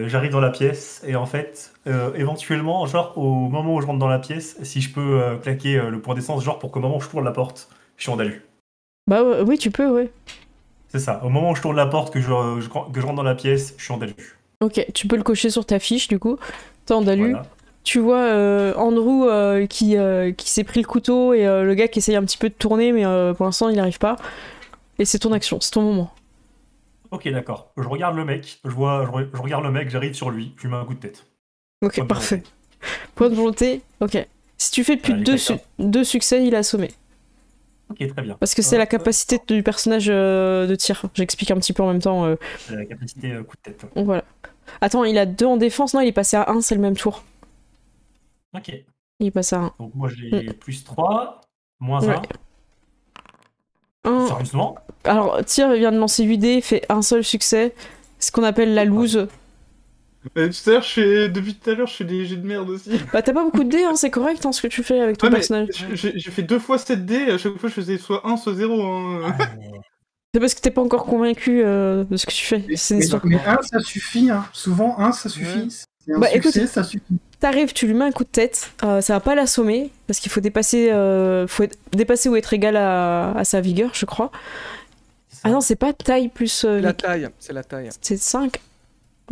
j'arrive dans la pièce. Et en fait, éventuellement, genre au moment où je rentre dans la pièce, si je peux claquer le point d'essence, genre pour qu'au moment où je tourne la porte, je suis en dalu. Bah oui, tu peux, ouais. C'est ça. Au moment où je tourne la porte, que je rentre dans la pièce, je suis en dalu. Ok, tu peux le cocher sur ta fiche du coup. T'es en dalu. Voilà. Tu vois Andrew qui s'est pris le couteau et le gars qui essaye un petit peu de tourner, mais pour l'instant il n'y arrive pas. Et c'est ton action, c'est ton moment. Ok, d'accord. Je regarde le mec. Je regarde le mec. J'arrive sur lui. Je lui mets un coup de tête. Ok, Point de parfait. Point de volonté, ok. Si tu fais plus de Allez, deux succès, il est assommé. Ok, très bien. Parce que c'est la capacité du personnage de tir. J'explique un petit peu en même temps. La capacité coup de tête. Donc voilà. Attends, il a 2 en défense, non, il est passé à 1, c'est le même tour. Ok. Il est passé à 1. Donc moi j'ai plus 3, moins Ouais. 1. 1. Sérieusement? Alors, tir vient de lancer 8D, fait un seul succès. Ce qu'on appelle la lose. Depuis tout à l'heure, je fais des jets de merde aussi. Bah, t'as pas beaucoup de dés, hein, c'est correct ce que tu fais avec ton Ouais, mais personnage. j'ai fait 2 fois 7D, à chaque fois je faisais soit 1, soit 0. Hein. C'est parce que t'es pas encore convaincu de ce que tu fais. C'est une histoire. Mais 1, ça suffit. Hein. Souvent, 1, ça suffit. C'est un Bah, succès, écoute, ça suffit. T'arrives, tu lui mets un coup de tête, ça va pas l'assommer, parce qu'il faut dépasser ou être égal à sa vigueur, je crois. Ah non, c'est pas taille plus... La taille, c'est la taille. C'est 5.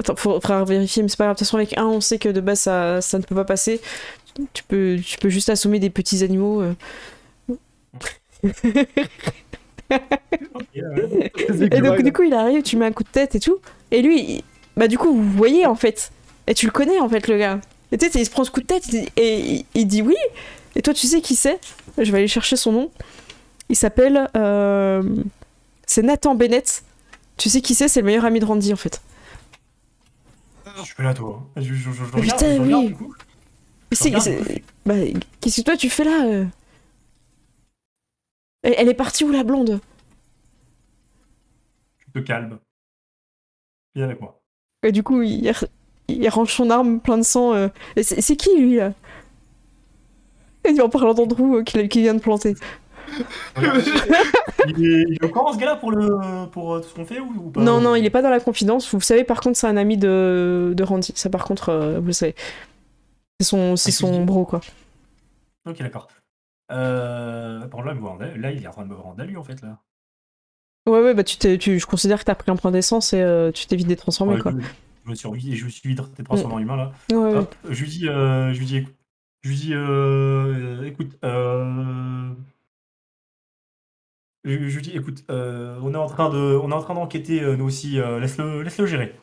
Attends, faudra vérifier, mais c'est pas grave. De toute façon, avec 1, on sait que de base, ça ne peut pas passer. Tu peux juste assommer des petits animaux. Et donc, du coup, il arrive, tu mets un coup de tête et tout. Et lui, bah du coup, vous voyez, en fait. Et tu le connais, en fait, le gars. Et tu sais, il se prend ce coup de tête et il dit oui. Et toi, tu sais qui c'est? Je vais aller chercher son nom. Il s'appelle... c'est Nathan Bennett. Tu sais qui c'est le meilleur ami de Randy, en fait. Je suis là, toi. Je regarde, Putain, je regarde, oui. du coup. Bah, qu'est-ce que toi, tu fais là Elle est partie où, la blonde? Tu te calmes. Viens avec moi. Et du coup, il range son arme plein de sang. C'est qui, lui, là? Il dit en parlant d'Andrew qui vient de planter. Il est au courant, ce gars-là, pour tout ce qu'on fait ou pas? Non, il est pas dans la confidence. Vous savez, par contre, c'est un ami de Randy. Ça, par contre, vous le savez. C'est son bro, quoi. Ok, d'accord. Par là, là, il est en train de me rendre à lui, en fait, là. Ouais, bah je considère que t'as pris un point d'essence et tu t'es vite détransformé, Ouais, quoi. je me suis vite transformé en humain, là. Ouais. Hop, je lui dis, écoute, je lui dis, écoute, on est en train d'enquêter, nous aussi, laisse-le gérer.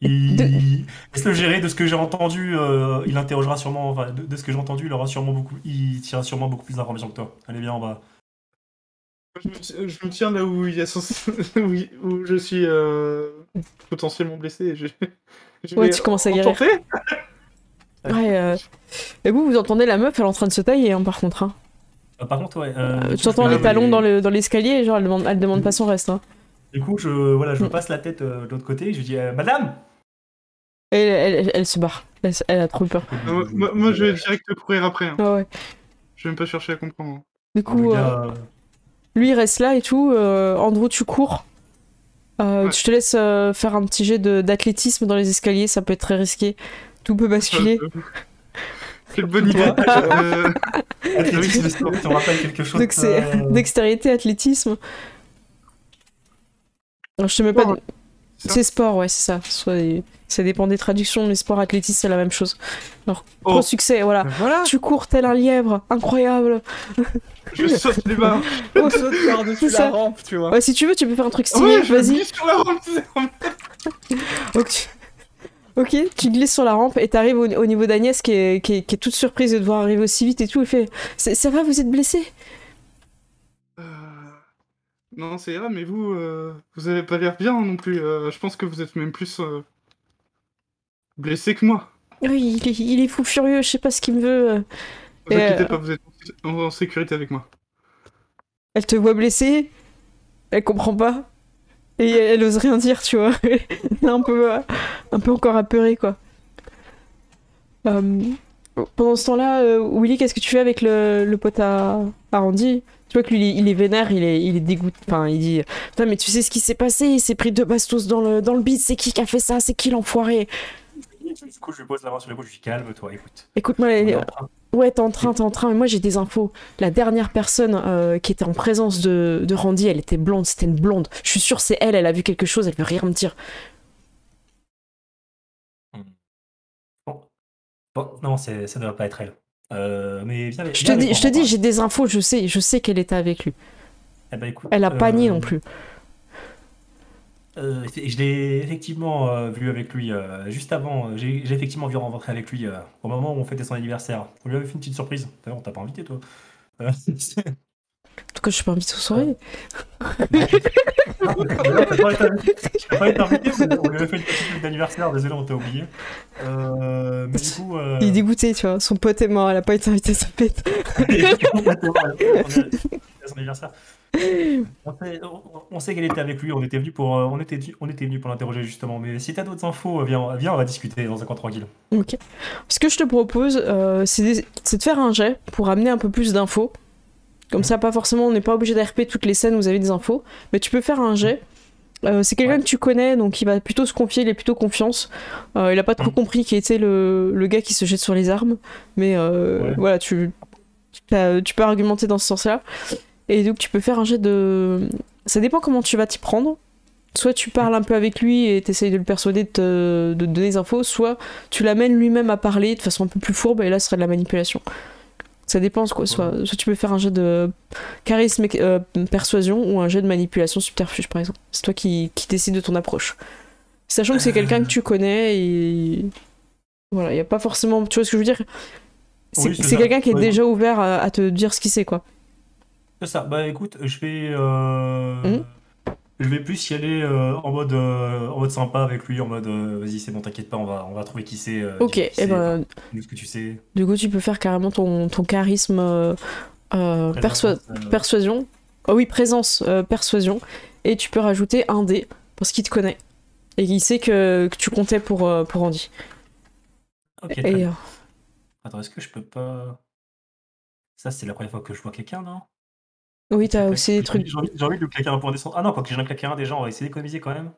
Laisse-le gérer. De ce que j'ai entendu, il interrogera sûrement, enfin, de ce que j'ai entendu, il tirera sûrement beaucoup plus d'informations que toi. Allez, viens, on va. Je me tiens là où il y a où je suis potentiellement blessé. Et Ouais, tu commences à guérir. Ouais, et vous entendez la meuf, elle est en train de se tailler, hein, par contre. Hein. Par contre, ouais. Tu entends les talons dans l'escalier, genre elle demande pas son reste. Hein. Du coup, je me passe la tête de l'autre côté, je lui dis, Madame! Et elle se barre. Elle a trop peur. Moi, je vais direct courir après. Hein. Ah ouais. Je vais même pas chercher à comprendre. Du coup, lui il reste là et tout. Andrew, tu cours. Ouais. Je te laisse faire un petit jet d'athlétisme dans les escaliers, ça peut être très risqué. Tout peut basculer. C'est une bonne idée. Athlétisme, tu me rappelles quelque chose. Donc c'est dextérité, athlétisme. Alors, je te mets pas. C'est sport, ouais, c'est ça. Ça dépend des traductions, mais sport, athlétisme, c'est la même chose. Alors, gros succès, voilà. Tu cours tel un lièvre, incroyable. Je saute les barres. On saute par-dessus la rampe, tu vois. Ouais, si tu veux, tu peux faire un truc stylé, vas-y. Je glisse sur la rampe. Ok, tu glisses sur la rampe et t'arrives au niveau d'Agnès qui est toute surprise de devoir arriver aussi vite et tout. Elle fait ça va, vous êtes blessé? Non, c'est grave, mais vous avez pas l'air bien non plus. Je pense que vous êtes même plus blessé que moi. Oui, il est fou furieux, je sais pas ce qu'il me veut. Vous inquiétez pas, vous êtes en sécurité avec moi. Elle te voit blessé, elle comprend pas. Et elle ose rien dire, tu vois. Elle est un peu encore apeurée, quoi. Pendant ce temps-là, Willy, qu'est-ce que tu fais avec le pote à Randy? Tu vois que lui, il est vénère, il est dégoûté. Enfin, il dit putain, mais tu sais ce qui s'est passé? Il s'est pris 2 bastos dans le bide. C'est qui a fait ça? C'est qui l'enfoiré? Du coup, je lui pose la main sur l'épaule, je lui dis calme-toi, écoute. Écoute-moi, ouais, t'es en train, mais moi j'ai des infos. La dernière personne qui était en présence de Randy, elle était blonde, c'était une blonde. Je suis sûre c'est elle a vu quelque chose, elle veut rien me dire. Bon, non, ça ne doit pas être elle. Mais viens, je te dis, j'ai des infos, je sais qu'elle était avec lui. Eh ben, écoute, elle a pas nié non plus. Je l'ai effectivement vu avec lui juste avant. J'ai effectivement vu rentrer avec lui au moment où on fêtait son anniversaire. On lui avait fait une petite surprise. D'ailleurs, on t'a pas invité, toi. En tout cas, je suis pas invité aux soirées. Je t'ai pas été invité, on lui avait fait une petite fête d'anniversaire. Désolé, on t'a oublié. Mais du coup, il est dégoûté, tu vois. Son pote est mort, elle a pas été invitée à sa fête. Son anniversaire. On sait qu'elle était avec lui, on était venu pour l'interroger justement. Mais si t'as d'autres infos, viens, on va discuter dans un coin tranquille. Ok. Ce que je te propose, c'est de faire un jet pour amener un peu plus d'infos. Comme ça, pas forcément, on n'est pas obligé d'RP toutes les scènes où vous avez des infos, mais tu peux faire un jet. C'est quelqu'un que tu connais, donc il va plutôt se confier, il est plutôt confiance. Il a pas trop compris qui était le gars qui se jette sur les armes, mais voilà, tu peux argumenter dans ce sens-là. Et donc tu peux faire un jet de... Ça dépend comment tu vas t'y prendre. Soit tu parles un peu avec lui et t'essayes de le persuader de donner des infos, soit tu l'amènes lui-même à parler de façon un peu plus fourbe, et là ce serait de la manipulation. Ça dépend, quoi. Soit tu peux faire un jet de charisme et persuasion, ou un jet de manipulation subterfuge, par exemple. C'est toi qui décides de ton approche. Sachant que c'est quelqu'un que tu connais, et... Voilà, il n'y a pas forcément... Tu vois ce que je veux dire? C'est Oui, c'est c'est ça. quelqu'un qui est Ouais, déjà ouvert à te dire ce qu'il sait, quoi. c'est ça. Bah écoute, Mhm. je vais plus y aller en mode sympa avec lui, en mode vas-y, c'est bon, t'inquiète pas, on va trouver qui c'est, Ok, dis-nous qui et c'est, enfin, ben, dis-nous ce que tu sais, du coup, tu peux faire carrément ton charisme présence. persuasion. Oh oui, présence, persuasion. Et tu peux rajouter un dé, parce qu'il te connaît. Et il sait que tu comptais pour Andy. Ok, très Et bien. Attends, est-ce que je peux pas. Ça, c'est la première fois que je vois quelqu'un, non? oui, Tac, t'as tac. aussi des trucs. J'ai envie de claquer un point d'essence. Ah non, quoi que j'ai déjà claqué un déjà, on va essayer d'économiser quand même.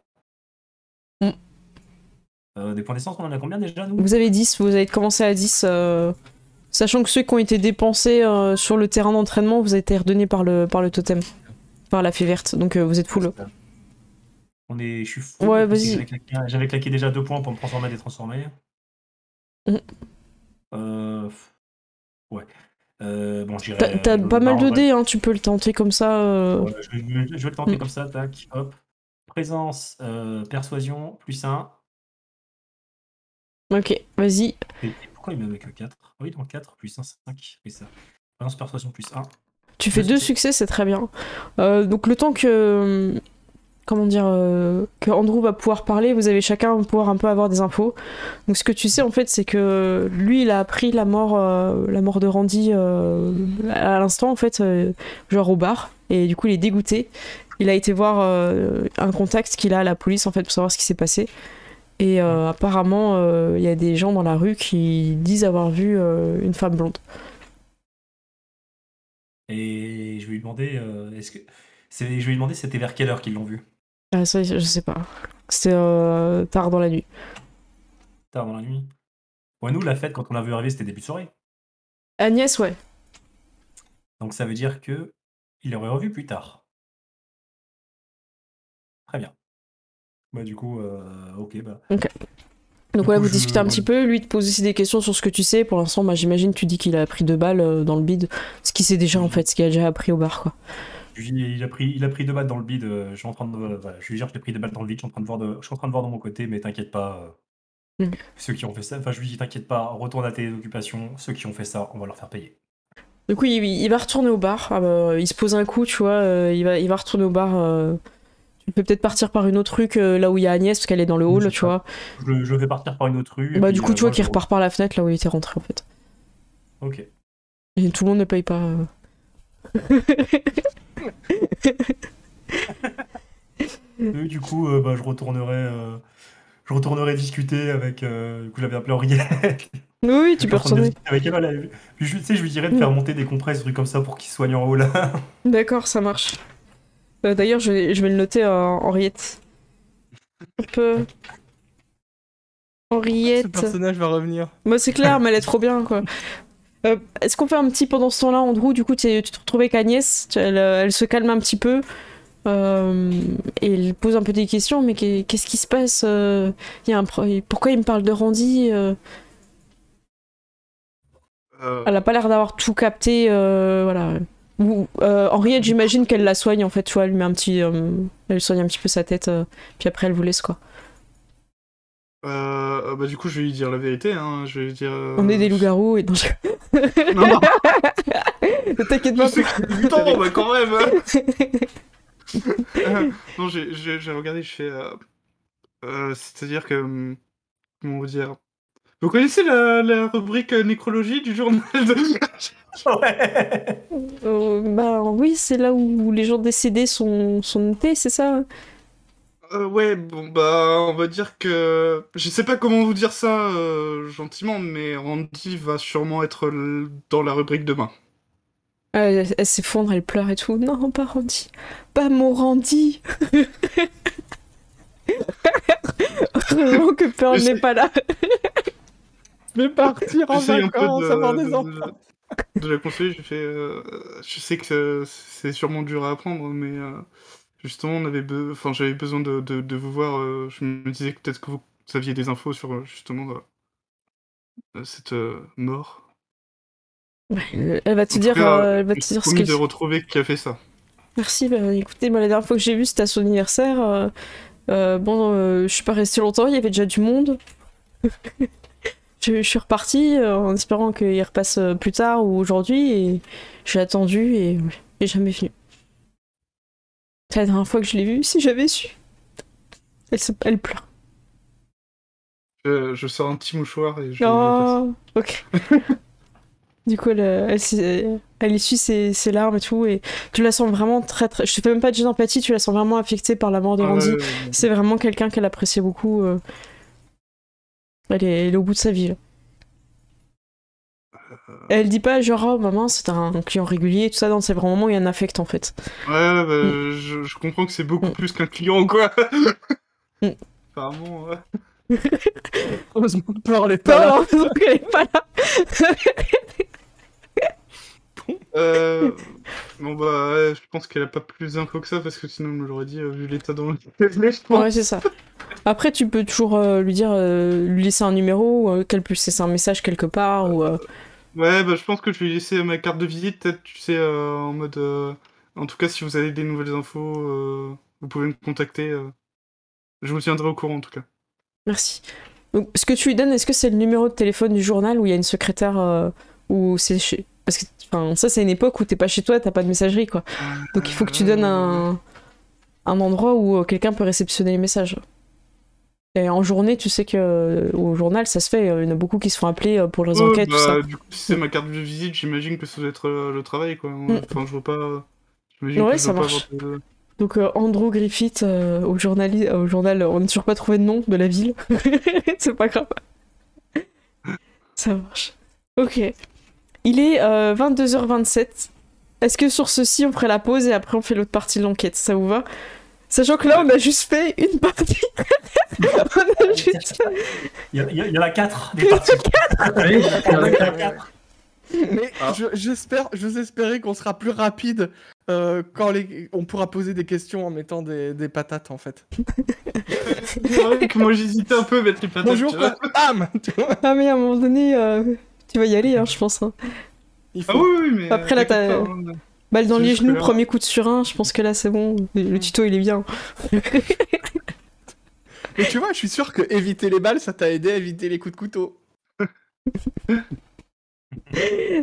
Mm. Des points d'essence, on en a combien déjà, nous? Vous avez 10, vous avez commencé à 10. Sachant que ceux qui ont été dépensés sur le terrain d'entraînement, vous avez été redonnés par le totem. Par la fée verte. Donc vous êtes full. Je suis fou. Ouais, Et puis, vas-y. j'avais claqué déjà 2 points pour me transformer et détransformer. Mm. Ouais. Bon, j'irai. T'as pas mal de dés, hein, tu peux le tenter comme ça. Ouais, je vais le tenter Mm. comme ça, tac, hop. Présence, persuasion, plus 1. Ok, vas-y. Et pourquoi il me met que 4? Oui, donc 4, plus 1, 5. Oui, ça. Présence, persuasion, plus 1. Tu fais 2 succès, c'est très bien. Donc le temps que... Comment dire, que Andrew va pouvoir parler, vous avez chacun pouvoir un peu avoir des infos. Donc ce que tu sais en fait, c'est que lui, il a appris la mort de Randy à l'instant en fait, genre au bar, et du coup il est dégoûté. Il a été voir un contact qu'il a à la police en fait pour savoir ce qui s'est passé. Et apparemment, il y a des gens dans la rue qui disent avoir vu une femme blonde. Et je vais lui demander, je vais lui demander c'était vers quelle heure qu'ils l'ont vu. Ah ça, je sais pas. C'était tard dans la nuit. Tard dans la nuit. Ouais, nous, la fête, quand on l'a vu arriver, c'était début de soirée. Agnès, ouais. Donc ça veut dire que il l'aurait revu plus tard. Très bien. Bah du coup, ok, bah. Ok. Donc Du voilà, coup, vous discutez un petit peu, lui te pose aussi des questions sur ce que tu sais. Pour l'instant, bah, j'imagine tu dis qu'il a pris 2 balles dans le bide, ce qu'il sait déjà en fait, ce qu'il a déjà appris au bar, quoi. Il a pris 2 balles dans le bide. Je suis en train de, voilà, je lui dis que j'ai pris 2 balles dans le vide. Je suis en train de voir de mon côté, mais t'inquiète pas. Ceux qui ont fait ça, enfin je lui dis t'inquiète pas, retourne à tes occupations. Ceux qui ont fait ça, on va leur faire payer. Du coup, il va retourner au bar. Il se pose un coup, tu vois. Il va retourner au bar. Tu peux peut-être partir par une autre rue que là où il y a Agnès, parce qu'elle est dans le hall, C'est tu ça. vois. Je vais partir par une autre rue. Bah et du puis, coup, tu vois moi, qu'il repart par la fenêtre là où il était rentré en fait. Ok. Et tout le monde ne paye pas. Et du coup, bah, je retournerai discuter avec. Du coup, j'avais appelé Henriette. Oui, tu Je peux suis en train de retourner. discuter avec elle. Puis, tu sais, je lui dirais de faire monter des compresses, des trucs comme ça pour qu'il soigne en haut là. D'accord, ça marche. D'ailleurs, je vais le noter, Henriette. Un peu. Ce Henriette. personnage va revenir. Bah, c'est clair, mais elle est trop bien, quoi. Est-ce qu'on fait un petit pendant ce temps-là, Andrew? Du coup, tu te retrouves avec Agnès, elle se calme un petit peu. Et elle pose un peu des questions, mais qu'est-ce qui se passe? Pourquoi il me parle de Randy? Elle a pas l'air d'avoir tout capté, voilà. Henriette, j'imagine qu'elle la soigne en fait, tu vois, elle lui met un petit, elle soigne un petit peu sa tête, puis après elle vous laisse quoi. Bah du coup je vais lui dire la vérité, hein. Je vais lui dire... On est des loups-garous et non, Non, non. ne t'inquiète pas. Putain, bah quand même. Non, j'ai regardé, je fais... c'est-à-dire que... Comment vous dire? Vous connaissez la rubrique nécrologie du journal de... Ouais. Bah oui, c'est là où les gens décédés sont notés, c'est ça? Ouais, bon bah on va dire que... Je sais pas comment vous dire ça gentiment, mais Randy va sûrement être dans la rubrique demain. Elle s'effondre, elle pleure et tout. Non, pas Randy. Pas mon Randy. Heureusement que Pearl n'est pas là. Je vais partir en J'essaye un peu vacances, avoir des enfants. de la conseiller, j'ai fait... je sais que c'est sûrement dur à apprendre, mais justement j'avais besoin de vous voir. Je me disais que peut-être que vous aviez des infos sur justement cette mort. Ouais, elle va te En tout dire, cas, elle va te on s'est dire ce promis qu'elle... de retrouver qui a fait ça. Merci, bah, écoutez, moi la dernière fois que j'ai vu c'était à son anniversaire. Je suis pas restée longtemps, il y avait déjà du monde. Je je suis repartie en espérant qu'il repasse plus tard ou aujourd'hui et j'ai attendu et il est jamais venu. C'est la dernière fois que je l'ai vu, si j'avais su. Elle pleure. Je sors un petit mouchoir et je... Oh, ok. Du coup, elle essuie ses larmes et tout, et tu la sens vraiment très très... Je te fais même pas de jet d'empathie, tu la sens vraiment affectée par la mort de Randy. C'est vraiment quelqu'un qu'elle appréciait beaucoup. Elle est au bout de sa vie, là. Elle dit pas genre oh maman c'est un client régulier tout ça, non, c'est vraiment où il y a un affect en fait. Ouais, je comprends que c'est beaucoup plus qu'un client quoi. Apparemment, ouais. Heureusement que Pearl est pas là. Heureusement qu'elle est pas là. Bon bah ouais, je pense qu'elle a pas plus d'infos que ça parce que sinon on me l'aurait dit vu l'état dans lequel je pense. Ouais c'est ça. Après tu peux toujours lui dire lui laisser un numéro ou qu'elle puisse laisser un message quelque part ou Ouais bah je pense que je vais laisser ma carte de visite peut-être tu sais en mode en tout cas si vous avez des nouvelles infos vous pouvez me contacter je vous tiendrai au courant en tout cas. Merci. Donc, ce que tu lui donnes, est-ce que c'est le numéro de téléphone du journal où il y a une secrétaire ou c'est chez... Parce que ça, c'est une époque où t'es pas chez toi, t'as pas de messagerie, quoi. Donc il faut que tu donnes un endroit où quelqu'un peut réceptionner les messages. Et en journée, tu sais que au journal, ça se fait. Il y en a beaucoup qui se font appeler pour les enquêtes, tout ça. Du coup, si c'est ma carte de visite, j'imagine que ça doit être le travail, quoi. Enfin, je vois pas... Ouais, ça marche. Donc Andrew Griffith au journal, on n'a toujours pas trouvé de nom de la ville. C'est pas grave. Ça marche. Ok. Il est 22h27. Est-ce que sur ceci on ferait la pause et après on fait l'autre partie de l'enquête? Ça vous va? Sachant que là on a juste fait une partie. On a juste... Il y en a 4 des parties. Oui, il y en a 4. Mais j'ose espérer qu'on sera plus rapide quand on pourra poser des questions en mettant des patates en fait. C'est vrai que moi j'hésitais un peu à mettre les patates. Bonjour, bam. Ah mais à un moment donné, tu vas y aller, hein, je pense. Hein. Ah oui, mais... Après là t'as balle dans les genoux, premier coup de surin, je pense que là c'est bon, le tuto il est bien. Mais tu vois, je suis sûr que éviter les balles, ça t'a aidé à éviter les coups de couteau.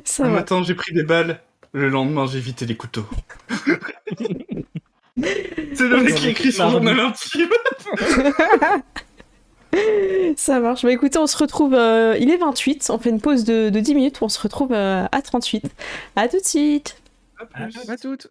Ça un va. matin j'ai pris des balles, le lendemain j'ai évité les couteaux. C'est le mec qui écrit son journal intime. Ça marche. Bah écoutez, on se retrouve... il est 28, on fait une pause de 10 minutes, on se retrouve à 38. À tout de suite. À plus. À toutes.